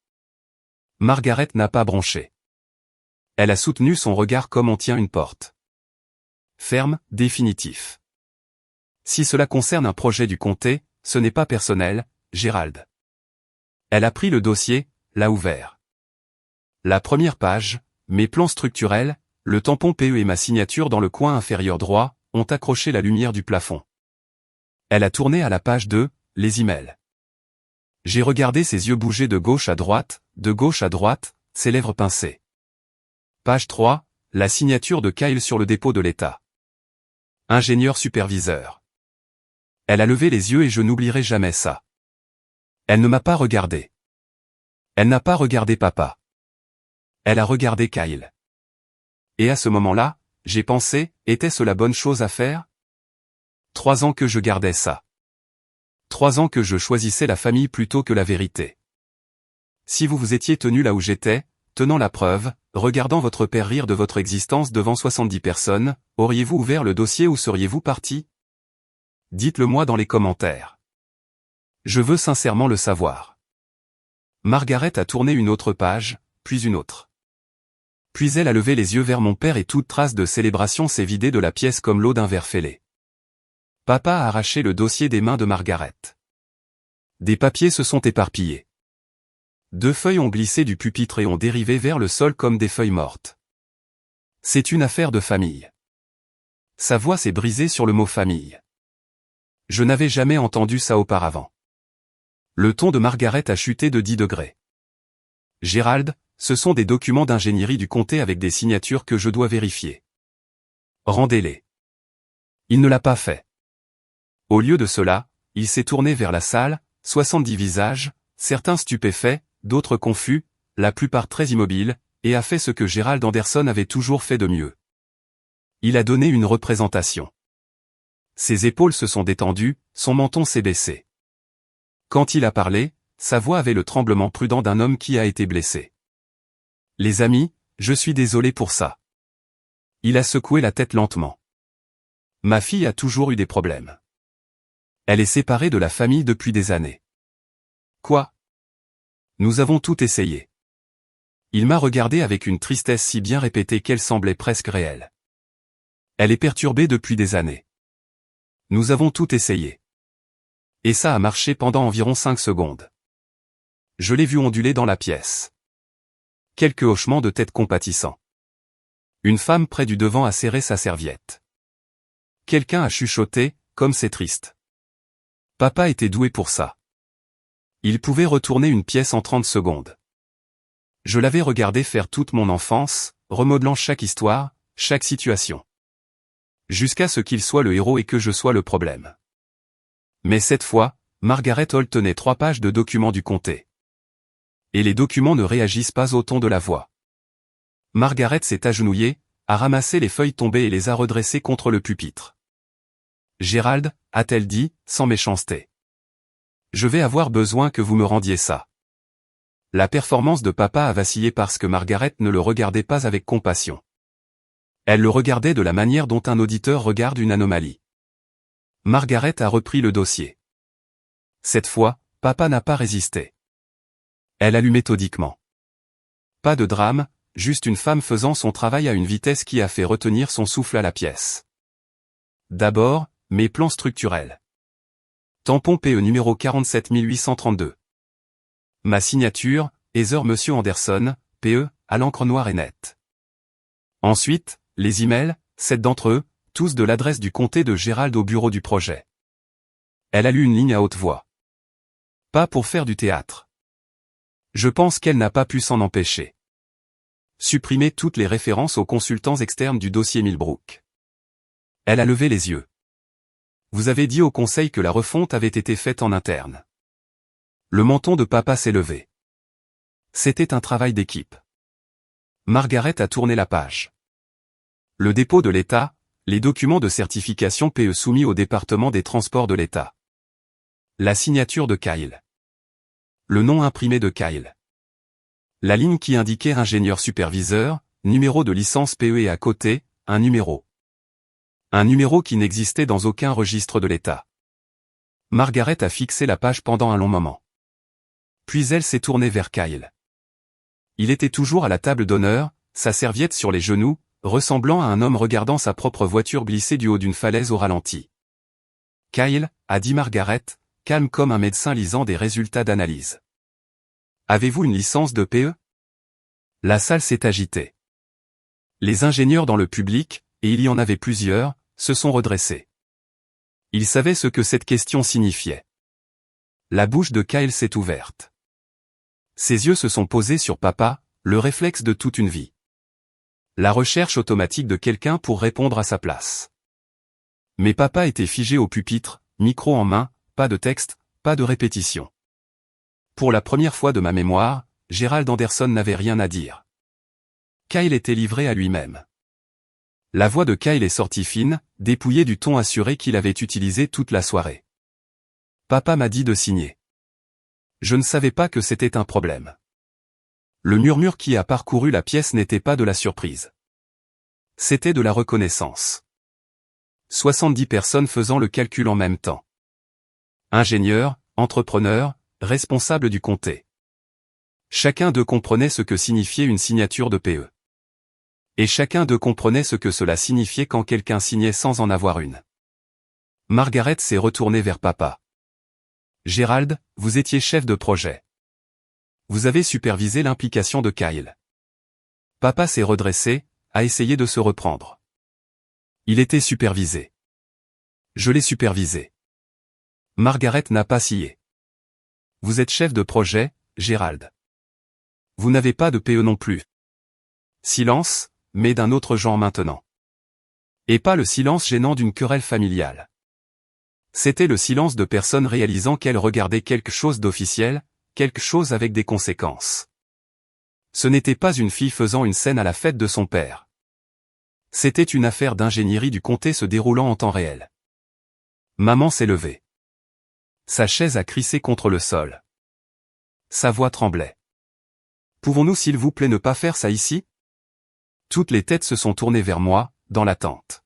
Margaret n'a pas bronché. Elle a soutenu son regard comme on tient une porte. Ferme, définitif. Si cela concerne un projet du comté, ce n'est pas personnel, Gérald. Elle a pris le dossier, l'a ouvert. La première page, mes plans structurels, le tampon PE et ma signature dans le coin inférieur droit, ont accroché la lumière du plafond. Elle a tourné à la page 2, les emails. J'ai regardé ses yeux bouger de gauche à droite, ses lèvres pincées. Page 3, la signature de Kyle sur le dépôt de l'État. Ingénieur superviseur. Elle a levé les yeux et je n'oublierai jamais ça. Elle ne m'a pas regardé. Elle n'a pas regardé papa. Elle a regardé Kyle. Et à ce moment-là, j'ai pensé, était-ce la bonne chose à faire? 3 ans que je gardais ça. 3 ans que je choisissais la famille plutôt que la vérité. Si vous vous étiez tenu là où j'étais, tenant la preuve, regardant votre père rire de votre existence devant 70 personnes, auriez-vous ouvert le dossier ou seriez-vous parti? Dites-le moi dans les commentaires. Je veux sincèrement le savoir. Margaret a tourné une autre page, puis une autre. Puis elle a levé les yeux vers mon père et toute trace de célébration s'est vidée de la pièce comme l'eau d'un verre fêlé. Papa a arraché le dossier des mains de Margaret. Des papiers se sont éparpillés. 2 feuilles ont glissé du pupitre et ont dérivé vers le sol comme des feuilles mortes. C'est une affaire de famille. Sa voix s'est brisée sur le mot famille. Je n'avais jamais entendu ça auparavant. Le ton de Margaret a chuté de 10 degrés. Gérald, ce sont des documents d'ingénierie du comté avec des signatures que je dois vérifier. Rendez-les. Il ne l'a pas fait. Au lieu de cela, il s'est tourné vers la salle, 70 visages, certains stupéfaits, d'autres confus, la plupart très immobiles, et a fait ce que Gérald Anderson avait toujours fait de mieux. Il a donné une représentation. Ses épaules se sont détendues, son menton s'est baissé. Quand il a parlé, sa voix avait le tremblement prudent d'un homme qui a été blessé. Les amis, je suis désolé pour ça. Il a secoué la tête lentement. Ma fille a toujours eu des problèmes. Elle est séparée de la famille depuis des années. Quoi? Nous avons tout essayé. Il m'a regardé avec une tristesse si bien répétée qu'elle semblait presque réelle. Elle est perturbée depuis des années. Nous avons tout essayé. Et ça a marché pendant environ 5 secondes. Je l'ai vu onduler dans la pièce. Quelques hochements de tête compatissants. Une femme près du devant a serré sa serviette. Quelqu'un a chuchoté, comme c'est triste. Papa était doué pour ça. Il pouvait retourner une pièce en 30 secondes. Je l'avais regardé faire toute mon enfance, remodelant chaque histoire, chaque situation. Jusqu'à ce qu'il soit le héros et que je sois le problème. Mais cette fois, Margaret Holt tenait 3 pages de documents du comté. Et les documents ne réagissent pas au ton de la voix. Margaret s'est agenouillée, a ramassé les feuilles tombées et les a redressées contre le pupitre. Gérald, a-t-elle dit, sans méchanceté. Je vais avoir besoin que vous me rendiez ça. La performance de papa a vacillé parce que Margaret ne le regardait pas avec compassion. Elle le regardait de la manière dont un auditeur regarde une anomalie. Margaret a repris le dossier. Cette fois, papa n'a pas résisté. Elle a lu méthodiquement. Pas de drame, juste une femme faisant son travail à une vitesse qui a fait retenir son souffle à la pièce. D'abord, mes plans structurels. Tampon PE numéro 47832. Ma signature, Heather Monsieur Anderson, PE, à l'encre noire et nette. Ensuite, les emails, 7 d'entre eux, tous de l'adresse du comté de Gérald au bureau du projet. Elle a lu une ligne à haute voix. Pas pour faire du théâtre. Je pense qu'elle n'a pas pu s'en empêcher. Supprimer toutes les références aux consultants externes du dossier Millbrook. Elle a levé les yeux. Vous avez dit au conseil que la refonte avait été faite en interne. Le menton de papa s'est levé. C'était un travail d'équipe. Margaret a tourné la page. Le dépôt de l'État, les documents de certification PE soumis au département des transports de l'État. La signature de Kyle. Le nom imprimé de Kyle. La ligne qui indiquait ingénieur superviseur, numéro de licence PE et à côté, un numéro. Un numéro qui n'existait dans aucun registre de l'État. Margaret a fixé la page pendant un long moment. Puis elle s'est tournée vers Kyle. Il était toujours à la table d'honneur, sa serviette sur les genoux, ressemblant à un homme regardant sa propre voiture glisser du haut d'une falaise au ralenti. Kyle, a dit Margaret, calme comme un médecin lisant des résultats d'analyse. Avez-vous une licence de PE? La salle s'est agitée. Les ingénieurs dans le public, et il y en avait plusieurs, se sont redressés. Ils savaient ce que cette question signifiait. La bouche de Kyle s'est ouverte. Ses yeux se sont posés sur papa, le réflexe de toute une vie. La recherche automatique de quelqu'un pour répondre à sa place. Mais papa était figé au pupitre, micro en main, pas de texte, pas de répétition. Pour la première fois de ma mémoire, Gérald Anderson n'avait rien à dire. Kyle était livré à lui-même. La voix de Kyle est sortie fine, dépouillée du ton assuré qu'il avait utilisé toute la soirée. Papa m'a dit de signer. Je ne savais pas que c'était un problème. Le murmure qui a parcouru la pièce n'était pas de la surprise. C'était de la reconnaissance. 70 personnes faisant le calcul en même temps. Ingénieurs, entrepreneurs, responsables du comté. Chacun d'eux comprenait ce que signifiait une signature de PE. Et chacun d'eux comprenait ce que cela signifiait quand quelqu'un signait sans en avoir une. Margaret s'est retournée vers papa. Gérald, vous étiez chef de projet. Vous avez supervisé l'implication de Kyle. Papa s'est redressé, a essayé de se reprendre. Il était supervisé. Je l'ai supervisé. Margaret n'a pas scié. Vous êtes chef de projet, Gérald. Vous n'avez pas de PE non plus. Silence, mais d'un autre genre maintenant. Et pas le silence gênant d'une querelle familiale. C'était le silence de personnes réalisant qu'elles regardaient quelque chose d'officiel, quelque chose avec des conséquences. Ce n'était pas une fille faisant une scène à la fête de son père. C'était une affaire d'ingénierie du comté se déroulant en temps réel. Maman s'est levée. Sa chaise a crissé contre le sol. Sa voix tremblait. Pouvons-nous s'il vous plaît ne pas faire ça ici? Toutes les têtes se sont tournées vers moi, dans l'attente.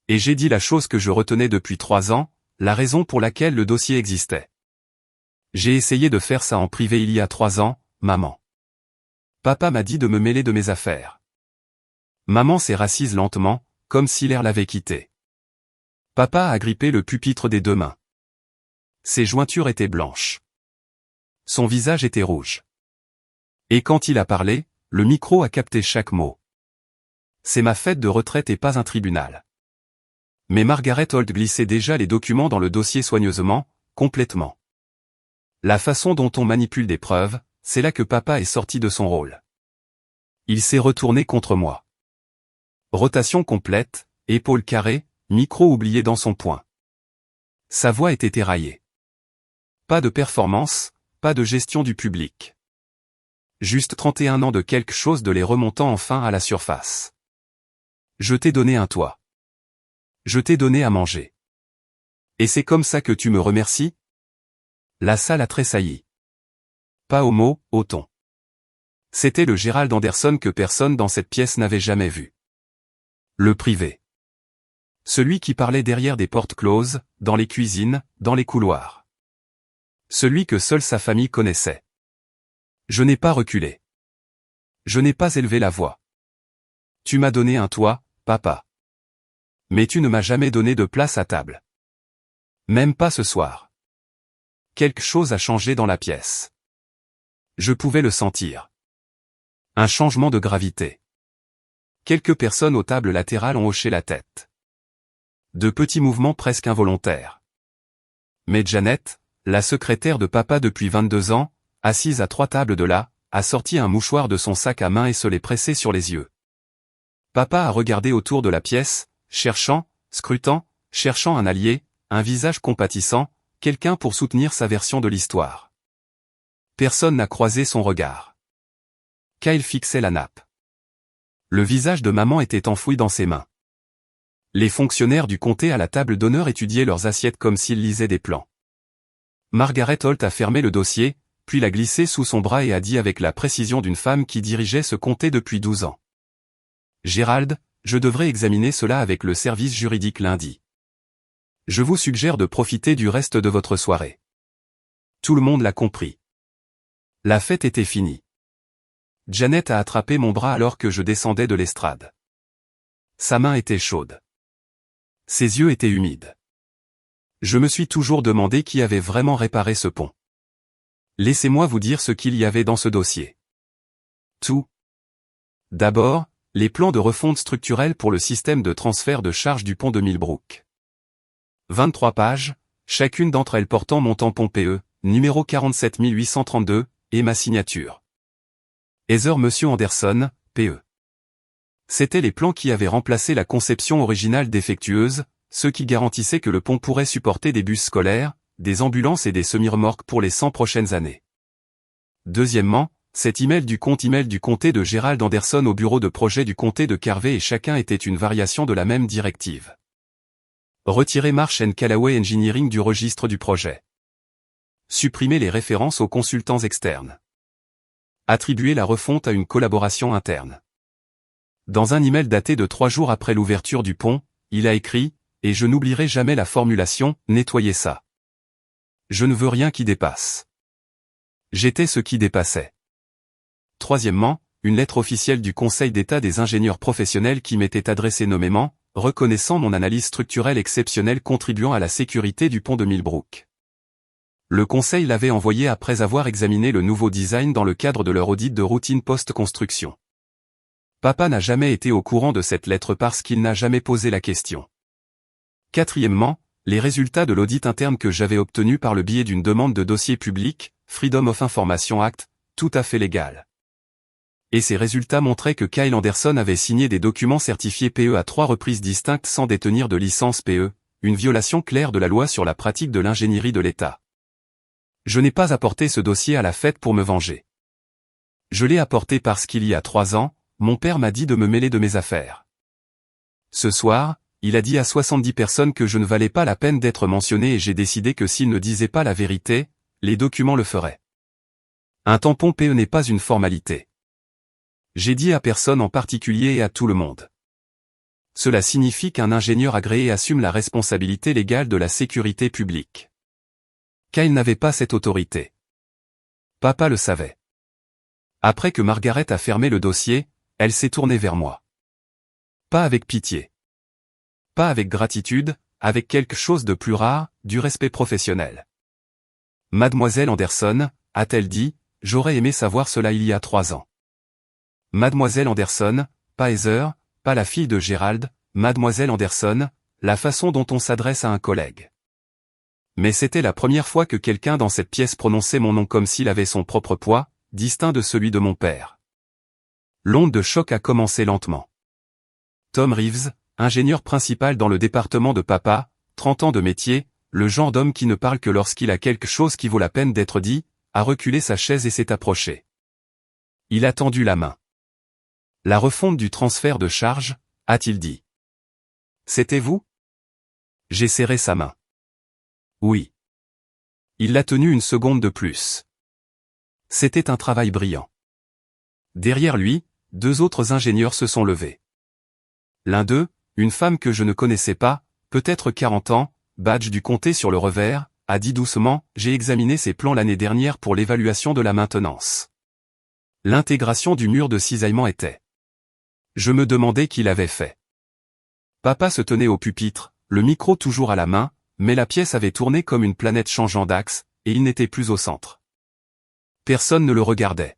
Et j'ai dit la chose que je retenais depuis 3 ans, la raison pour laquelle le dossier existait. J'ai essayé de faire ça en privé il y a 3 ans, maman. Papa m'a dit de me mêler de mes affaires. Maman s'est rassise lentement, comme si l'air l'avait quittée. Papa a grippé le pupitre des 2 mains. Ses jointures étaient blanches. Son visage était rouge. Et quand il a parlé, le micro a capté chaque mot. C'est ma fête de retraite et pas un tribunal. Mais Margaret Holt glissait déjà les documents dans le dossier soigneusement, complètement. La façon dont on manipule des preuves, c'est là que papa est sorti de son rôle. Il s'est retourné contre moi. Rotation complète, épaules carrées, micro oublié dans son poing. Sa voix était éraillée. Pas de performance, pas de gestion du public. Juste 31 ans de quelque chose de les remontant enfin à la surface. Je t'ai donné un toit. Je t'ai donné à manger. Et c'est comme ça que tu me remercies? La salle a tressailli. Pas au mot, au ton. C'était le Gérald Anderson que personne dans cette pièce n'avait jamais vu. Le privé. Celui qui parlait derrière des portes closes, dans les cuisines, dans les couloirs. Celui que seule sa famille connaissait. Je n'ai pas reculé. Je n'ai pas élevé la voix. Tu m'as donné un toit, papa. Mais tu ne m'as jamais donné de place à table. Même pas ce soir. Quelque chose a changé dans la pièce. Je pouvais le sentir. Un changement de gravité. Quelques personnes aux tables latérales ont hoché la tête. De petits mouvements presque involontaires. Mais Janet, la secrétaire de papa depuis 22 ans, assise à 3 tables de là, a sorti un mouchoir de son sac à main et se l'est pressé sur les yeux. Papa a regardé autour de la pièce, cherchant, scrutant, cherchant un allié, un visage compatissant, quelqu'un pour soutenir sa version de l'histoire. Personne n'a croisé son regard. Kyle fixait la nappe. Le visage de maman était enfoui dans ses mains. Les fonctionnaires du comté à la table d'honneur étudiaient leurs assiettes comme s'ils lisaient des plans. Margaret Holt a fermé le dossier, puis l'a glissé sous son bras et a dit avec la précision d'une femme qui dirigeait ce comté depuis 12 ans. « Gérald, je devrais examiner cela avec le service juridique lundi. Je vous suggère de profiter du reste de votre soirée. » Tout le monde l'a compris. La fête était finie. Janet a attrapé mon bras alors que je descendais de l'estrade. Sa main était chaude. Ses yeux étaient humides. Je me suis toujours demandé qui avait vraiment réparé ce pont. Laissez-moi vous dire ce qu'il y avait dans ce dossier. Tout. D'abord, les plans de refonte structurelle pour le système de transfert de charge du pont de Millbrook. 23 pages, chacune d'entre elles portant mon tampon PE, numéro 47832, et ma signature. Heather Monsieur Anderson, PE. C'étaient les plans qui avaient remplacé la conception originale défectueuse, ceux qui garantissaient que le pont pourrait supporter des bus scolaires, des ambulances et des semi-remorques pour les 100 prochaines années. Deuxièmement, cet email du comté de Gerald Anderson au bureau de projet du comté de Carvey et chacun était une variation de la même directive. Retirer Marsh & Callaway Engineering du registre du projet. Supprimer les références aux consultants externes. Attribuer la refonte à une collaboration interne. Dans un email daté de 3 jours après l'ouverture du pont, il a écrit, et je n'oublierai jamais la formulation, nettoyez ça. Je ne veux rien qui dépasse. J'étais ce qui dépassait. Troisièmement, une lettre officielle du Conseil d'État des ingénieurs professionnels qui m'était adressée nommément, reconnaissant mon analyse structurelle exceptionnelle contribuant à la sécurité du pont de Millbrook. Le Conseil l'avait envoyé après avoir examiné le nouveau design dans le cadre de leur audit de routine post-construction. Papa n'a jamais été au courant de cette lettre parce qu'il n'a jamais posé la question. Quatrièmement, les résultats de l'audit interne que j'avais obtenu par le biais d'une demande de dossier public, Freedom of Information Act, tout à fait légal. Et ces résultats montraient que Kyle Anderson avait signé des documents certifiés PE à 3 reprises distinctes sans détenir de licence PE, une violation claire de la loi sur la pratique de l'ingénierie de l'État. Je n'ai pas apporté ce dossier à la fête pour me venger. Je l'ai apporté parce qu'il y a 3 ans, mon père m'a dit de me mêler de mes affaires. Ce soir, il a dit à 70 personnes que je ne valais pas la peine d'être mentionné et j'ai décidé que s'il ne disait pas la vérité, les documents le feraient. Un tampon PE n'est pas une formalité. J'ai dit à personne en particulier et à tout le monde. Cela signifie qu'un ingénieur agréé assume la responsabilité légale de la sécurité publique. Kyle n'avait pas cette autorité. Papa le savait. Après que Margaret a fermé le dossier, elle s'est tournée vers moi. Pas avec pitié. Pas avec gratitude, avec quelque chose de plus rare, du respect professionnel. Mademoiselle Anderson, a-t-elle dit, j'aurais aimé savoir cela il y a 3 ans. Mademoiselle Anderson, pas Heather, pas la fille de Gerald, Mademoiselle Anderson, la façon dont on s'adresse à un collègue. Mais c'était la première fois que quelqu'un dans cette pièce prononçait mon nom comme s'il avait son propre poids, distinct de celui de mon père. L'onde de choc a commencé lentement. Tom Reeves, ingénieur principal dans le département de papa, 30 ans de métier, le genre d'homme qui ne parle que lorsqu'il a quelque chose qui vaut la peine d'être dit, a reculé sa chaise et s'est approché. Il a tendu la main. La refonte du transfert de charge, a-t-il dit. C'était vous? J'ai serré sa main. Oui. Il l'a tenu une seconde de plus. C'était un travail brillant. Derrière lui, 2 autres ingénieurs se sont levés. L'un d'eux, une femme que je ne connaissais pas, peut-être 40 ans, badge du comté sur le revers, a dit doucement, j'ai examiné ces plans l'année dernière pour l'évaluation de la maintenance. L'intégration du mur de cisaillement était. Je me demandais qui l'avait fait. Papa se tenait au pupitre, le micro toujours à la main, mais la pièce avait tourné comme une planète changeant d'axe, et il n'était plus au centre. Personne ne le regardait.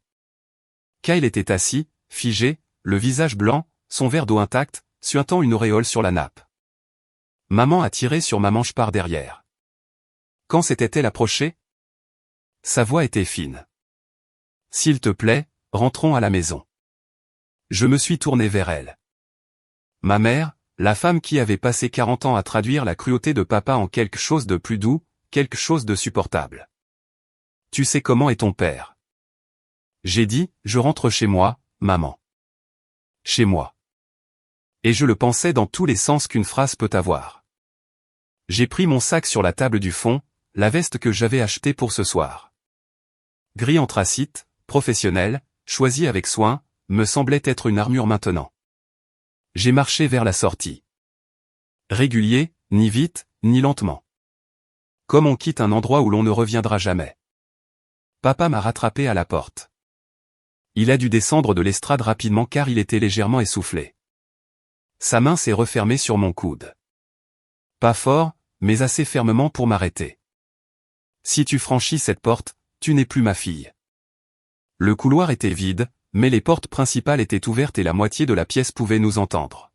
Kyle était assis, figé, le visage blanc, son verre d'eau intact, suintant une auréole sur la nappe. Maman a tiré sur ma manche par derrière. Quand s'était-elle approchée? Sa voix était fine. S'il te plaît, rentrons à la maison. Je me suis tourné vers elle. Ma mère, la femme qui avait passé 40 ans à traduire la cruauté de papa en quelque chose de plus doux, quelque chose de supportable. Tu sais comment est ton père? J'ai dit, je rentre chez moi, maman. Chez moi. Et je le pensais dans tous les sens qu'une phrase peut avoir. J'ai pris mon sac sur la table du fond, la veste que j'avais achetée pour ce soir. Gris anthracite, professionnel, choisi avec soin, me semblait être une armure maintenant. J'ai marché vers la sortie. Régulier, ni vite, ni lentement. Comme on quitte un endroit où l'on ne reviendra jamais. Papa m'a rattrapé à la porte. Il a dû descendre de l'estrade rapidement car il était légèrement essoufflé. Sa main s'est refermée sur mon coude. Pas fort, mais assez fermement pour m'arrêter. Si tu franchis cette porte, tu n'es plus ma fille. Le couloir était vide, mais les portes principales étaient ouvertes et la moitié de la pièce pouvait nous entendre.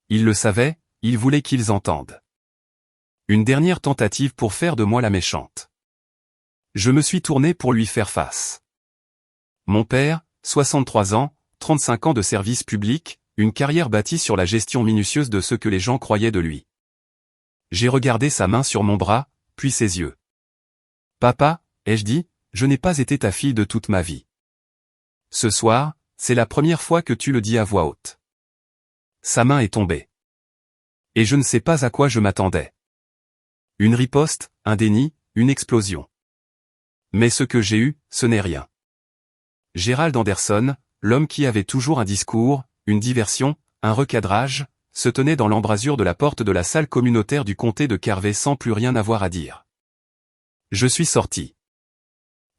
Il le savait, il voulait qu'ils entendent. Une dernière tentative pour faire de moi la méchante. Je me suis tourné pour lui faire face. Mon père, 63 ans, 35 ans de service public, une carrière bâtie sur la gestion minutieuse de ce que les gens croyaient de lui. J'ai regardé sa main sur mon bras, puis ses yeux. Papa, ai-je dit, je n'ai pas été ta fille de toute ma vie. Ce soir, c'est la première fois que tu le dis à voix haute. Sa main est tombée. Et je ne sais pas à quoi je m'attendais. Une riposte, un déni, une explosion. Mais ce que j'ai eu, ce n'est rien. Gérald Anderson, l'homme qui avait toujours un discours, une diversion, un recadrage, se tenait dans l'embrasure de la porte de la salle communautaire du comté de Carvey sans plus rien avoir à dire. Je suis sorti.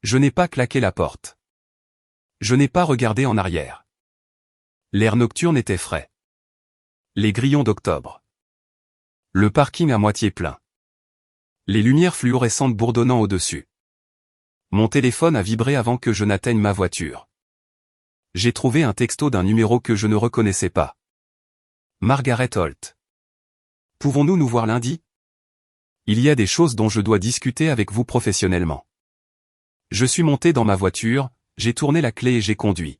Je n'ai pas claqué la porte. Je n'ai pas regardé en arrière. L'air nocturne était frais. Les grillons d'octobre. Le parking à moitié plein. Les lumières fluorescentes bourdonnant au-dessus. Mon téléphone a vibré avant que je n'atteigne ma voiture. J'ai trouvé un texto d'un numéro que je ne reconnaissais pas. Margaret Holt. Pouvons-nous nous voir lundi? Il y a des choses dont je dois discuter avec vous professionnellement. Je suis monté dans ma voiture, j'ai tourné la clé et j'ai conduit.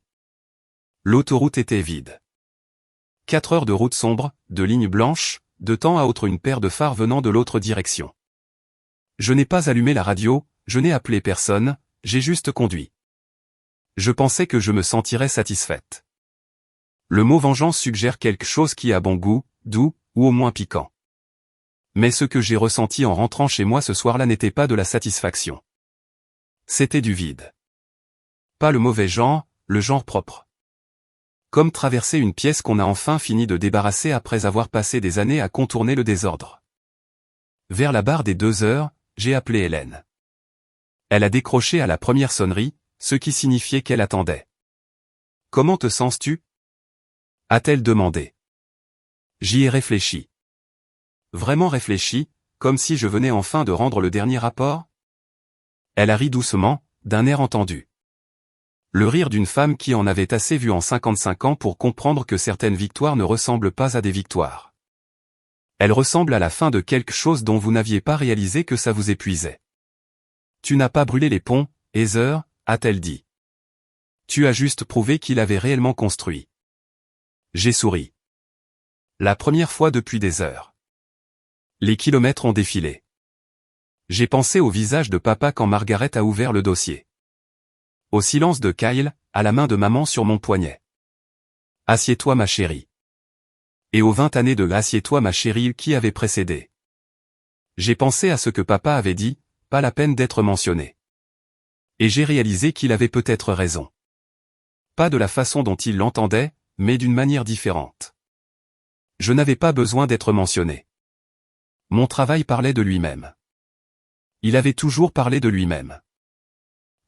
L'autoroute était vide. 4 heures de route sombre, de lignes blanches, de temps à autre une paire de phares venant de l'autre direction. Je n'ai pas allumé la radio, je n'ai appelé personne, j'ai juste conduit. Je pensais que je me sentirais satisfaite. Le mot vengeance suggère quelque chose qui a bon goût, doux, ou au moins piquant. Mais ce que j'ai ressenti en rentrant chez moi ce soir-là n'était pas de la satisfaction. C'était du vide. Pas le mauvais genre, le genre propre. Comme traverser une pièce qu'on a enfin fini de débarrasser après avoir passé des années à contourner le désordre. Vers la barre des 2 heures, j'ai appelé Hélène. Elle a décroché à la première sonnerie, ce qui signifiait qu'elle attendait. « Comment te sens-tu » a-t-elle demandé. J'y ai réfléchi. Vraiment réfléchi, comme si je venais enfin de rendre le dernier rapport. Elle a ri doucement, d'un air entendu. Le rire d'une femme qui en avait assez vu en 55 ans pour comprendre que certaines victoires ne ressemblent pas à des victoires. Elles ressemblent à la fin de quelque chose dont vous n'aviez pas réalisé que ça vous épuisait. Tu n'as pas brûlé les ponts, Heather, a-t-elle dit. Tu as juste prouvé qu'il avait réellement construit. J'ai souri. La première fois depuis des heures. Les kilomètres ont défilé. J'ai pensé au visage de papa quand Margaret a ouvert le dossier. Au silence de Kyle, à la main de maman sur mon poignet. Assieds-toi ma chérie. Et aux 20 années de Assieds-toi ma chérie qui avait précédé. J'ai pensé à ce que papa avait dit, pas la peine d'être mentionné. Et j'ai réalisé qu'il avait peut-être raison. Pas de la façon dont il l'entendait, mais d'une manière différente. Je n'avais pas besoin d'être mentionné. Mon travail parlait de lui-même. Il avait toujours parlé de lui-même.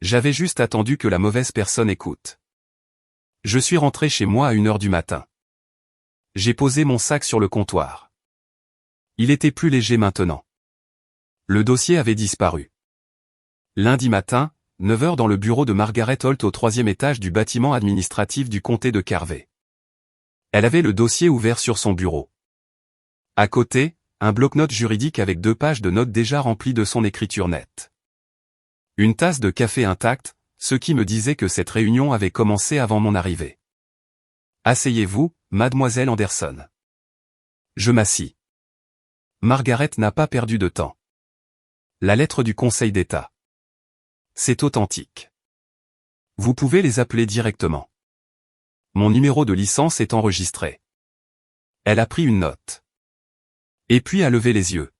J'avais juste attendu que la mauvaise personne écoute. Je suis rentré chez moi à 1 heure du matin. J'ai posé mon sac sur le comptoir. Il était plus léger maintenant. Le dossier avait disparu. Lundi matin, 9 heures dans le bureau de Margaret Holt au 3e étage du bâtiment administratif du comté de Carvey. Elle avait le dossier ouvert sur son bureau. À côté, un bloc-notes juridique avec 2 pages de notes déjà remplies de son écriture nette. Une tasse de café intacte, ce qui me disait que cette réunion avait commencé avant mon arrivée. Asseyez-vous, mademoiselle Anderson. Je m'assis. Margaret n'a pas perdu de temps. La lettre du Conseil d'État. C'est authentique. Vous pouvez les appeler directement. Mon numéro de licence est enregistré. Elle a pris une note. Et puis a levé les yeux.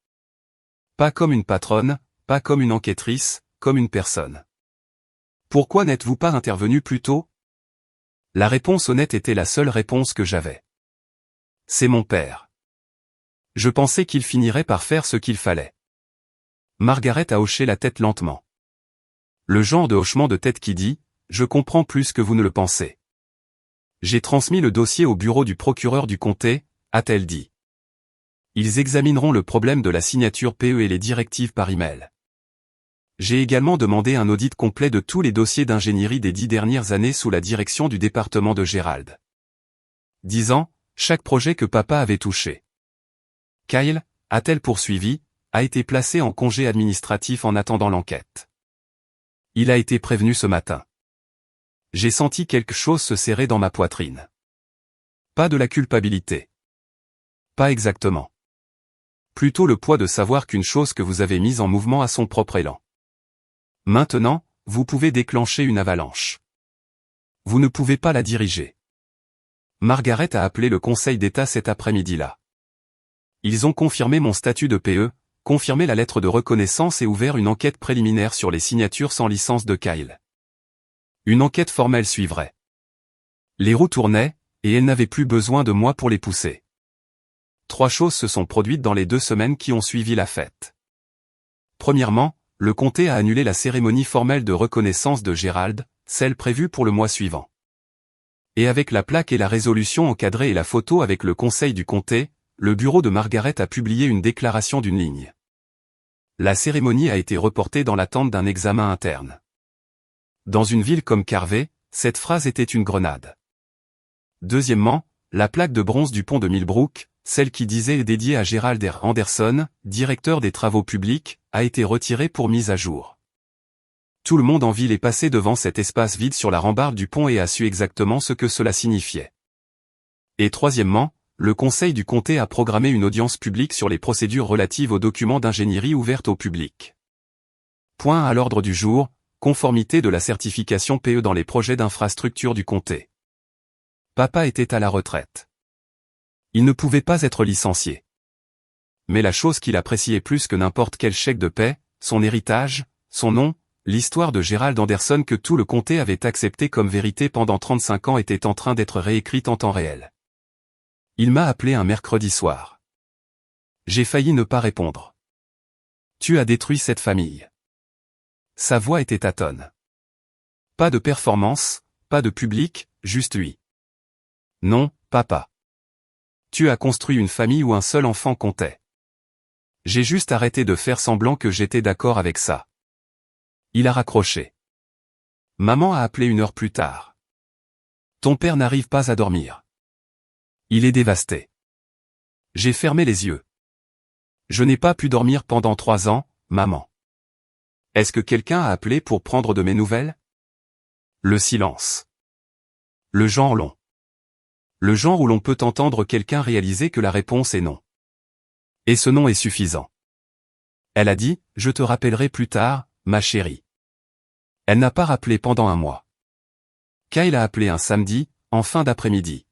Pas comme une patronne, pas comme une enquêtrice, comme une personne. Pourquoi n'êtes-vous pas intervenu plus tôt? La réponse honnête était la seule réponse que j'avais. C'est mon père. Je pensais qu'il finirait par faire ce qu'il fallait. Margaret a hoché la tête lentement. Le genre de hochement de tête qui dit « Je comprends plus que vous ne le pensez ». J'ai transmis le dossier au bureau du procureur du comté, a-t-elle dit. Ils examineront le problème de la signature PE et les directives par email. J'ai également demandé un audit complet de tous les dossiers d'ingénierie des 10 dernières années sous la direction du département de Gérald. 10 ans, chaque projet que papa avait touché. Kyle, a-t-elle poursuivi, a été placé en congé administratif en attendant l'enquête. Il a été prévenu ce matin. J'ai senti quelque chose se serrer dans ma poitrine. Pas de la culpabilité. Pas exactement. Plutôt le poids de savoir qu'une chose que vous avez mise en mouvement a son propre élan. Maintenant, vous pouvez déclencher une avalanche. Vous ne pouvez pas la diriger. Margaret a appelé le Conseil d'État cet après-midi-là. Ils ont confirmé mon statut de PE, confirmé la lettre de reconnaissance et ouvert une enquête préliminaire sur les signatures sans licence de Kyle. Une enquête formelle suivrait. Les roues tournaient, et elle n'avait plus besoin de moi pour les pousser. 3 choses se sont produites dans les 2 semaines qui ont suivi la fête. Premièrement, le comté a annulé la cérémonie formelle de reconnaissance de Gérald, celle prévue pour le mois suivant. Et avec la plaque et la résolution encadrée et la photo avec le conseil du comté, le bureau de Margaret a publié une déclaration d'une ligne. La cérémonie a été reportée dans l'attente d'un examen interne. Dans une ville comme Carvey, cette phrase était une grenade. Deuxièmement, la plaque de bronze du pont de Millbrook, celle qui disait est dédiée à Gerald R. Anderson, directeur des travaux publics, a été retirée pour mise à jour. Tout le monde en ville est passé devant cet espace vide sur la rambarde du pont et a su exactement ce que cela signifiait. Et troisièmement, le conseil du comté a programmé une audience publique sur les procédures relatives aux documents d'ingénierie ouvertes au public. Point à l'ordre du jour, conformité de la certification PE dans les projets d'infrastructure du comté. Papa était à la retraite. Il ne pouvait pas être licencié. Mais la chose qu'il appréciait plus que n'importe quel chèque de paie, son héritage, son nom, l'histoire de Gerald Anderson que tout le comté avait accepté comme vérité pendant 35 ans était en train d'être réécrite en temps réel. Il m'a appelé un mercredi soir. J'ai failli ne pas répondre. Tu as détruit cette famille. Sa voix était atone. Pas de performance, pas de public, juste lui. Non, papa. Tu as construit une famille où un seul enfant comptait. J'ai juste arrêté de faire semblant que j'étais d'accord avec ça. Il a raccroché. Maman a appelé 1 heure plus tard. Ton père n'arrive pas à dormir. Il est dévasté. J'ai fermé les yeux. Je n'ai pas pu dormir pendant 3 ans, maman. Est-ce que quelqu'un a appelé pour prendre de mes nouvelles? Le silence. Le genre long. Le genre où l'on peut entendre quelqu'un réaliser que la réponse est non. Et ce non est suffisant. Elle a dit, je te rappellerai plus tard, ma chérie. Elle n'a pas rappelé pendant 1 mois. Kyle a appelé un samedi, en fin d'après-midi.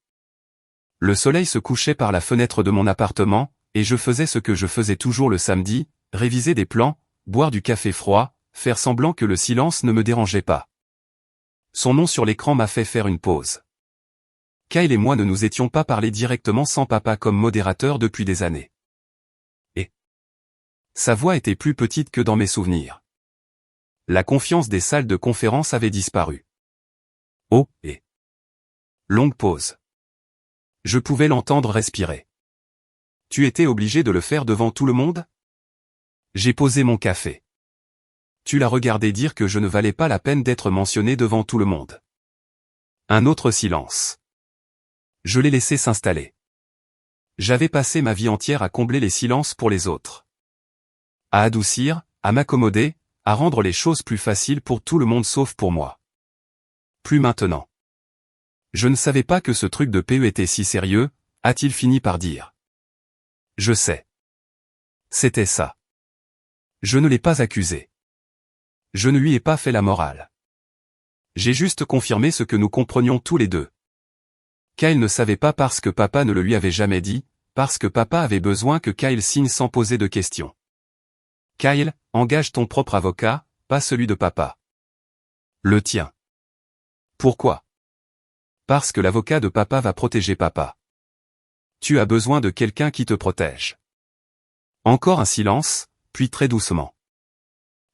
Le soleil se couchait par la fenêtre de mon appartement, et je faisais ce que je faisais toujours le samedi, réviser des plans, boire du café froid, faire semblant que le silence ne me dérangeait pas. Son nom sur l'écran m'a fait faire une pause. Kyle et moi ne nous étions pas parlé directement sans papa comme modérateur depuis des années. Et sa voix était plus petite que dans mes souvenirs. La confiance des salles de conférence avait disparu. Oh, et longue pause. Je pouvais l'entendre respirer. Tu étais obligé de le faire devant tout le monde? J'ai posé mon café. Tu l'as regardé dire que je ne valais pas la peine d'être mentionné devant tout le monde. Un autre silence. Je l'ai laissé s'installer. J'avais passé ma vie entière à combler les silences pour les autres. À adoucir, à m'accommoder, à rendre les choses plus faciles pour tout le monde sauf pour moi. Plus maintenant. Je ne savais pas que ce truc de PE était si sérieux, a-t-il fini par dire. Je sais. C'était ça. Je ne l'ai pas accusé. Je ne lui ai pas fait la morale. J'ai juste confirmé ce que nous comprenions tous les deux. Kyle ne savait pas parce que papa ne le lui avait jamais dit, parce que papa avait besoin que Kyle signe sans poser de questions. Kyle, engage ton propre avocat, pas celui de papa. Le tien. Pourquoi? Parce que l'avocat de papa va protéger papa. Tu as besoin de quelqu'un qui te protège. Encore un silence, puis très doucement.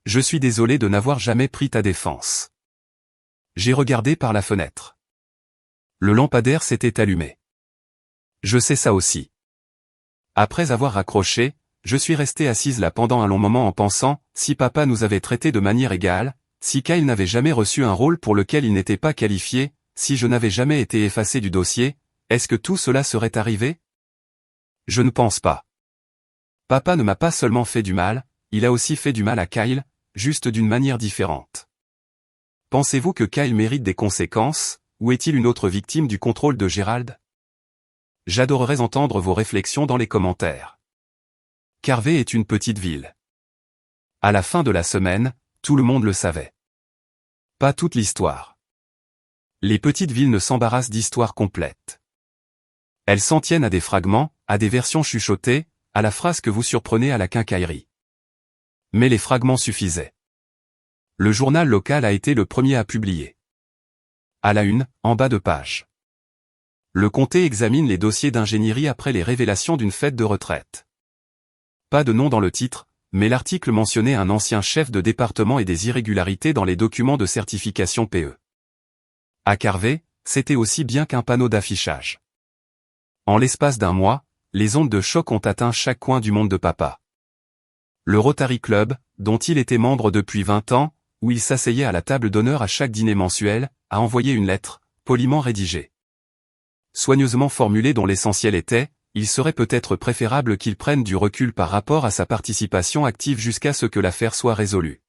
Je suis désolé de n'avoir jamais pris ta défense. J'ai regardé par la fenêtre. Le lampadaire s'était allumé. Je sais ça aussi. Après avoir raccroché, je suis resté assise là pendant un long moment en pensant, si papa nous avait traités de manière égale, si Kyle n'avait jamais reçu un rôle pour lequel il n'était pas qualifié, si je n'avais jamais été effacé du dossier, est-ce que tout cela serait arrivé? Je ne pense pas. Papa ne m'a pas seulement fait du mal, il a aussi fait du mal à Kyle, juste d'une manière différente. Pensez-vous que Kyle mérite des conséquences, ou est-il une autre victime du contrôle de Gérald? J'adorerais entendre vos réflexions dans les commentaires. Carvey est une petite ville. À la fin de la semaine, tout le monde le savait. Pas toute l'histoire. Les petites villes ne s'embarrassent d'histoires complètes. Elles s'en tiennent à des fragments, à des versions chuchotées, à la phrase que vous surprenez à la quincaillerie. Mais les fragments suffisaient. Le journal local a été le premier à publier. À la une, en bas de page. Le comté examine les dossiers d'ingénierie après les révélations d'une fête de retraite. Pas de nom dans le titre, mais l'article mentionnait un ancien chef de département et des irrégularités dans les documents de certification PE. À Carvey, c'était aussi bien qu'un panneau d'affichage. En l'espace d'un mois, les ondes de choc ont atteint chaque coin du monde de papa. Le Rotary Club, dont il était membre depuis 20 ans, où il s'asseyait à la table d'honneur à chaque dîner mensuel, a envoyé une lettre, poliment rédigée. Soigneusement formulée dont l'essentiel était, il serait peut-être préférable qu'il prenne du recul par rapport à sa participation active jusqu'à ce que l'affaire soit résolue.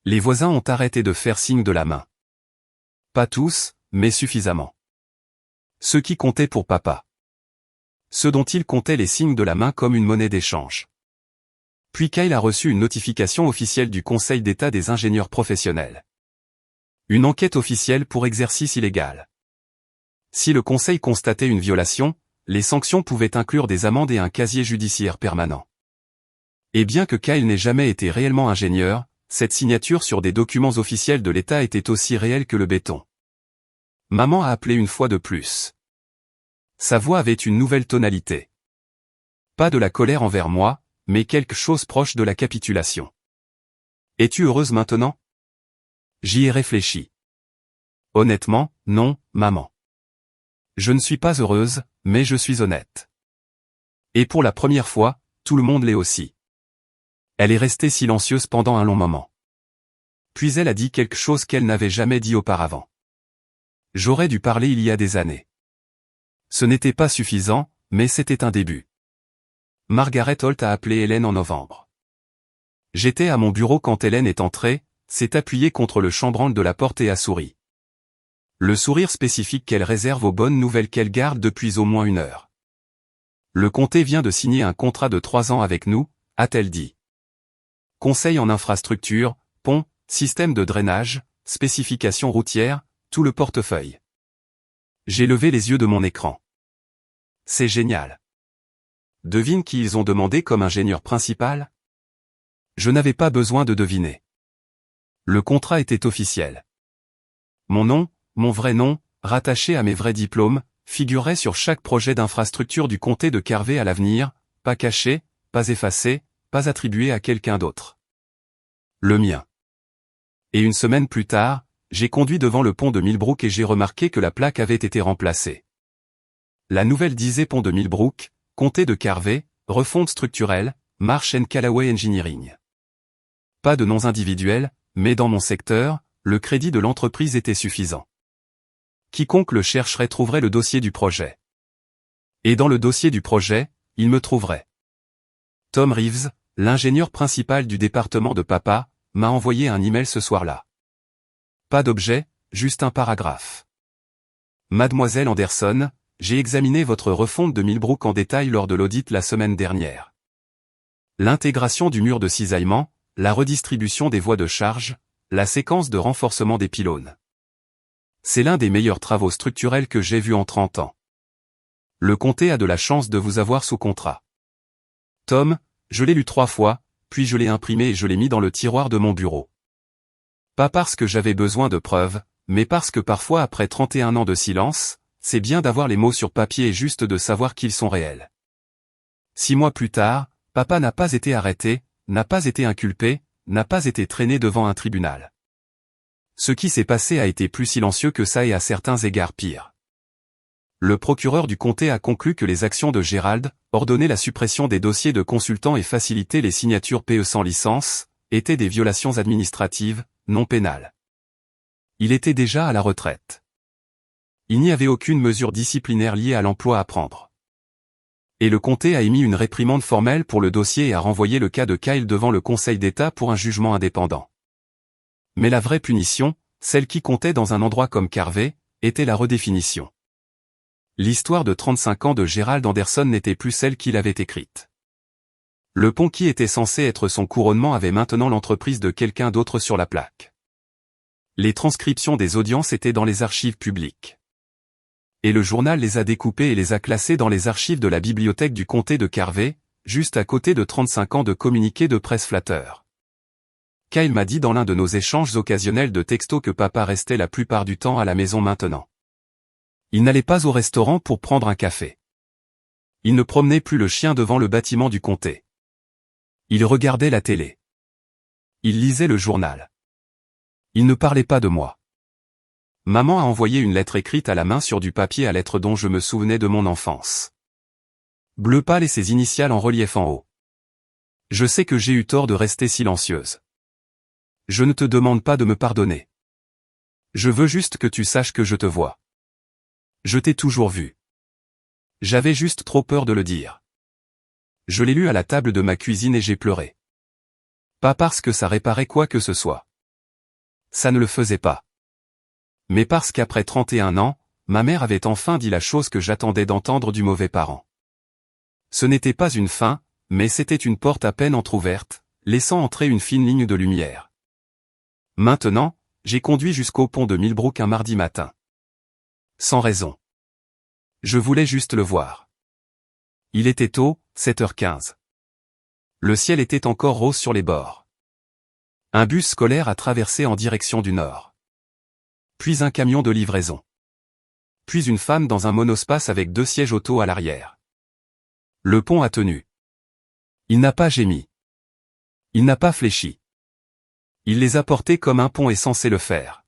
Les voisins ont arrêté de faire signe de la main. Pas tous, mais suffisamment. Ceux qui comptaient pour papa. Ceux dont il comptait les signes de la main comme une monnaie d'échange. Puis Kyle a reçu une notification officielle du Conseil d'État des ingénieurs professionnels. Une enquête officielle pour exercice illégal. Si le Conseil constatait une violation, les sanctions pouvaient inclure des amendes et un casier judiciaire permanent. Et bien que Kyle n'ait jamais été réellement ingénieur, cette signature sur des documents officiels de l'État était aussi réelle que le béton. Maman a appelé une fois de plus. Sa voix avait une nouvelle tonalité. Pas de la colère envers moi, mais quelque chose proche de la capitulation. Es-tu heureuse maintenant? J'y ai réfléchi. Honnêtement, non, maman. Je ne suis pas heureuse, mais je suis honnête. Et pour la première fois, tout le monde l'est aussi. Elle est restée silencieuse pendant un long moment. Puis elle a dit quelque chose qu'elle n'avait jamais dit auparavant. J'aurais dû parler il y a des années. Ce n'était pas suffisant, mais c'était un début. Margaret Holt a appelé Hélène en novembre. J'étais à mon bureau quand Hélène est entrée, s'est appuyée contre le chambranle de la porte et a souri. Le sourire spécifique qu'elle réserve aux bonnes nouvelles qu'elle garde depuis au moins 1 heure. Le comté vient de signer un contrat de 3 ans avec nous, a-t-elle dit. Conseil en infrastructure, pont, système de drainage, spécifications routières, tout le portefeuille. J'ai levé les yeux de mon écran. C'est génial. Devine qui ils ont demandé comme ingénieur principal? Je n'avais pas besoin de deviner. Le contrat était officiel. Mon nom, mon vrai nom, rattaché à mes vrais diplômes, figurait sur chaque projet d'infrastructure du comté de Carvey à l'avenir, pas caché, pas effacé, pas attribué à quelqu'un d'autre. Le mien. Et 1 semaine plus tard, j'ai conduit devant le pont de Millbrook et j'ai remarqué que la plaque avait été remplacée. La nouvelle disait pont de Millbrook, comté de Carvey, refonte structurelle, Marsh & Callaway Engineering. Pas de noms individuels, mais dans mon secteur, le crédit de l'entreprise était suffisant. Quiconque le chercherait trouverait le dossier du projet. Et dans le dossier du projet, il me trouverait. Tom Reeves, l'ingénieur principal du département de papa, m'a envoyé un email ce soir-là. Pas d'objet, juste un paragraphe. Mademoiselle Anderson, j'ai examiné votre refonte de Millbrook en détail lors de l'audit la semaine dernière. L'intégration du mur de cisaillement, la redistribution des voies de charge, la séquence de renforcement des pylônes. C'est l'un des meilleurs travaux structurels que j'ai vus en 30 ans. Le comté a de la chance de vous avoir sous contrat. Tom, je l'ai lu 3 fois, puis je l'ai imprimé et je l'ai mis dans le tiroir de mon bureau. Pas parce que j'avais besoin de preuves, mais parce que parfois après 31 ans de silence, c'est bien d'avoir les mots sur papier et juste de savoir qu'ils sont réels. 6 mois plus tard, papa n'a pas été arrêté, n'a pas été inculpé, n'a pas été traîné devant un tribunal. Ce qui s'est passé a été plus silencieux que ça et à certains égards pire. Le procureur du comté a conclu que les actions de Gérald, ordonner la suppression des dossiers de consultants et faciliter les signatures PE sans licence, étaient des violations administratives, non pénales. Il était déjà à la retraite. Il n'y avait aucune mesure disciplinaire liée à l'emploi à prendre. Et le comté a émis une réprimande formelle pour le dossier et a renvoyé le cas de Kyle devant le Conseil d'État pour un jugement indépendant. Mais la vraie punition, celle qui comptait dans un endroit comme Carvey, était la redéfinition. L'histoire de 35 ans de Gérald Anderson n'était plus celle qu'il avait écrite. Le pont qui était censé être son couronnement avait maintenant l'entreprise de quelqu'un d'autre sur la plaque. Les transcriptions des audiences étaient dans les archives publiques. Et le journal les a découpées et les a classées dans les archives de la bibliothèque du comté de Carvey, juste à côté de 35 ans de communiqués de presse flatteurs. Kyle m'a dit dans l'un de nos échanges occasionnels de textos que papa restait la plupart du temps à la maison maintenant. Il n'allait pas au restaurant pour prendre un café. Il ne promenait plus le chien devant le bâtiment du comté. Il regardait la télé. Il lisait le journal. Il ne parlait pas de moi. Maman a envoyé une lettre écrite à la main sur du papier à lettres dont je me souvenais de mon enfance. Bleu pâle et ses initiales en relief en haut. Je sais que j'ai eu tort de rester silencieuse. Je ne te demande pas de me pardonner. Je veux juste que tu saches que je te vois. Je t'ai toujours vu. J'avais juste trop peur de le dire. Je l'ai lu à la table de ma cuisine et j'ai pleuré. Pas parce que ça réparait quoi que ce soit. Ça ne le faisait pas. Mais parce qu'après 31 ans, ma mère avait enfin dit la chose que j'attendais d'entendre du mauvais parent. Ce n'était pas une fin, mais c'était une porte à peine entr'ouverte, laissant entrer une fine ligne de lumière. Maintenant, j'ai conduit jusqu'au pont de Millbrook un mardi matin. Sans raison. Je voulais juste le voir. Il était tôt, 7h15. Le ciel était encore rose sur les bords. Un bus scolaire a traversé en direction du nord. Puis un camion de livraison. Puis une femme dans un monospace avec 2 sièges auto à l'arrière. Le pont a tenu. Il n'a pas gémi. Il n'a pas fléchi. Il les a portés comme un pont est censé le faire.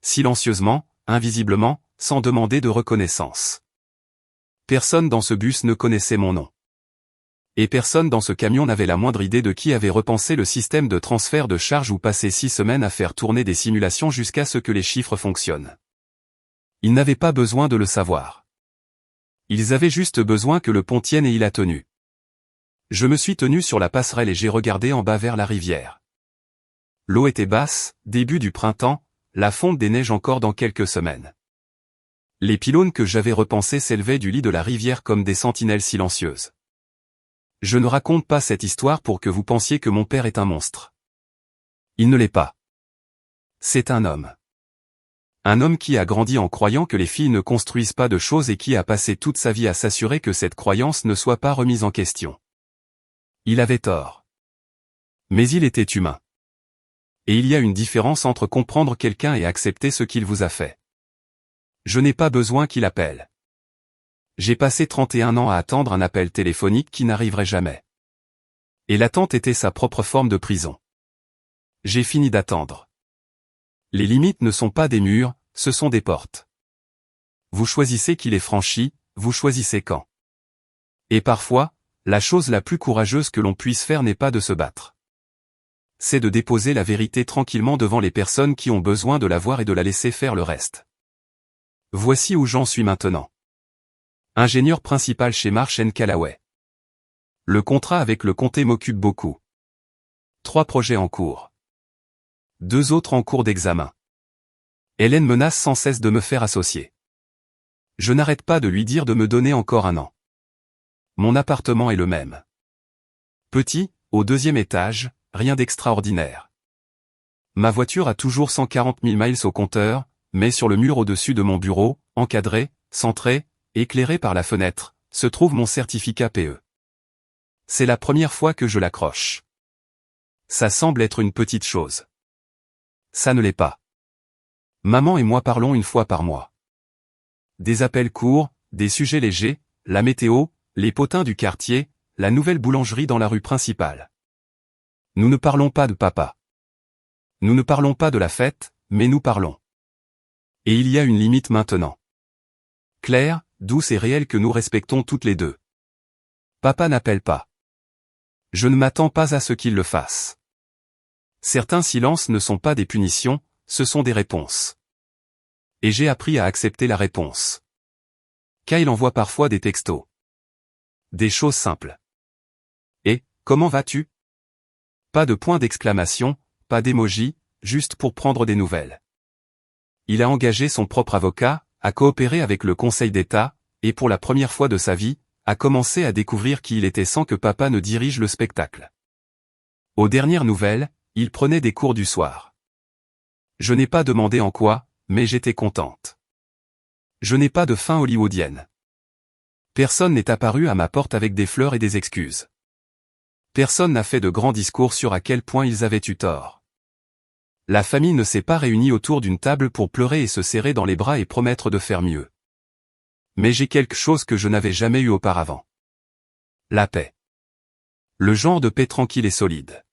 Silencieusement, invisiblement, sans demander de reconnaissance. Personne dans ce bus ne connaissait mon nom. Et personne dans ce camion n'avait la moindre idée de qui avait repensé le système de transfert de charge ou passé 6 semaines à faire tourner des simulations jusqu'à ce que les chiffres fonctionnent. Ils n'avaient pas besoin de le savoir. Ils avaient juste besoin que le pont tienne et il a tenu. Je me suis tenu sur la passerelle et j'ai regardé en bas vers la rivière. L'eau était basse, début du printemps, la fonte des neiges encore dans quelques semaines. Les pylônes que j'avais repensés s'élevaient du lit de la rivière comme des sentinelles silencieuses. Je ne raconte pas cette histoire pour que vous pensiez que mon père est un monstre. Il ne l'est pas. C'est un homme. Un homme qui a grandi en croyant que les filles ne construisent pas de choses et qui a passé toute sa vie à s'assurer que cette croyance ne soit pas remise en question. Il avait tort. Mais il était humain. Et il y a une différence entre comprendre quelqu'un et accepter ce qu'il vous a fait. Je n'ai pas besoin qu'il appelle. J'ai passé 31 ans à attendre un appel téléphonique qui n'arriverait jamais. Et l'attente était sa propre forme de prison. J'ai fini d'attendre. Les limites ne sont pas des murs, ce sont des portes. Vous choisissez qui les franchit, vous choisissez quand. Et parfois, la chose la plus courageuse que l'on puisse faire n'est pas de se battre. C'est de déposer la vérité tranquillement devant les personnes qui ont besoin de la voir et de la laisser faire le reste. Voici où j'en suis maintenant. Ingénieur principal chez Marsh & Callaway. Le contrat avec le comté m'occupe beaucoup. 3 projets en cours. 2 autres en cours d'examen. Hélène menace sans cesse de me faire associer. Je n'arrête pas de lui dire de me donner encore 1 an. Mon appartement est le même. Petit, au 2e étage, rien d'extraordinaire. Ma voiture a toujours 140 000 miles au compteur, mais sur le mur au-dessus de mon bureau, encadré, centré, éclairé par la fenêtre, se trouve mon certificat PE. C'est la première fois que je l'accroche. Ça semble être une petite chose. Ça ne l'est pas. Maman et moi parlons 1 fois par mois. Des appels courts, des sujets légers, la météo, les potins du quartier, la nouvelle boulangerie dans la rue principale. Nous ne parlons pas de papa. Nous ne parlons pas de la fête, mais nous parlons. Et il y a une limite maintenant. Claire, douce et réelle que nous respectons toutes les deux. Papa n'appelle pas. Je ne m'attends pas à ce qu'il le fasse. Certains silences ne sont pas des punitions, ce sont des réponses. Et j'ai appris à accepter la réponse. Kyle envoie parfois des textos. Des choses simples. Et, comment vas-tu? Pas de point d'exclamation, pas d'émoji, juste pour prendre des nouvelles. Il a engagé son propre avocat, a coopéré avec le Conseil d'État, et pour la première fois de sa vie, a commencé à découvrir qui il était sans que papa ne dirige le spectacle. Aux dernières nouvelles, il prenait des cours du soir. Je n'ai pas demandé en quoi, mais j'étais contente. Je n'ai pas de fin hollywoodienne. Personne n'est apparu à ma porte avec des fleurs et des excuses. Personne n'a fait de grands discours sur à quel point ils avaient eu tort. La famille ne s'est pas réunie autour d'une table pour pleurer et se serrer dans les bras et promettre de faire mieux. Mais j'ai quelque chose que je n'avais jamais eu auparavant. La paix. Le genre de paix tranquille et solide.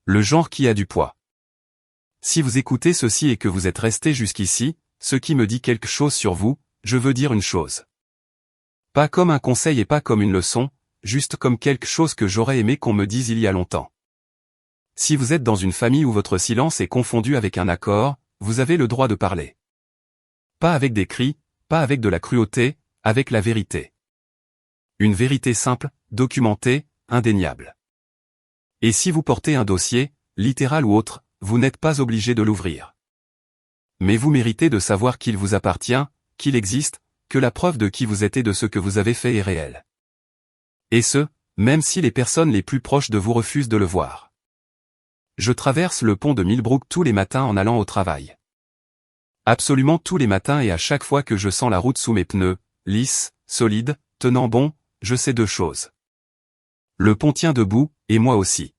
Le genre qui a du poids. Si vous écoutez ceci et que vous êtes resté jusqu'ici, ce qui me dit quelque chose sur vous, je veux dire une chose. Pas comme un conseil et pas comme une leçon, juste comme quelque chose que j'aurais aimé qu'on me dise il y a longtemps. Si vous êtes dans une famille où votre silence est confondu avec un accord, vous avez le droit de parler. Pas avec des cris, pas avec de la cruauté, avec la vérité. Une vérité simple, documentée, indéniable. Et si vous portez un dossier, littéral ou autre, vous n'êtes pas obligé de l'ouvrir. Mais vous méritez de savoir qu'il vous appartient, qu'il existe, que la preuve de qui vous êtes et de ce que vous avez fait est réelle. Et ce, même si les personnes les plus proches de vous refusent de le voir. Je traverse le pont de Millbrook tous les matins en allant au travail. Absolument tous les matins et à chaque fois que je sens la route sous mes pneus, lisse, solide, tenant bon, je sais 2 choses. Le pont tient debout, et moi aussi.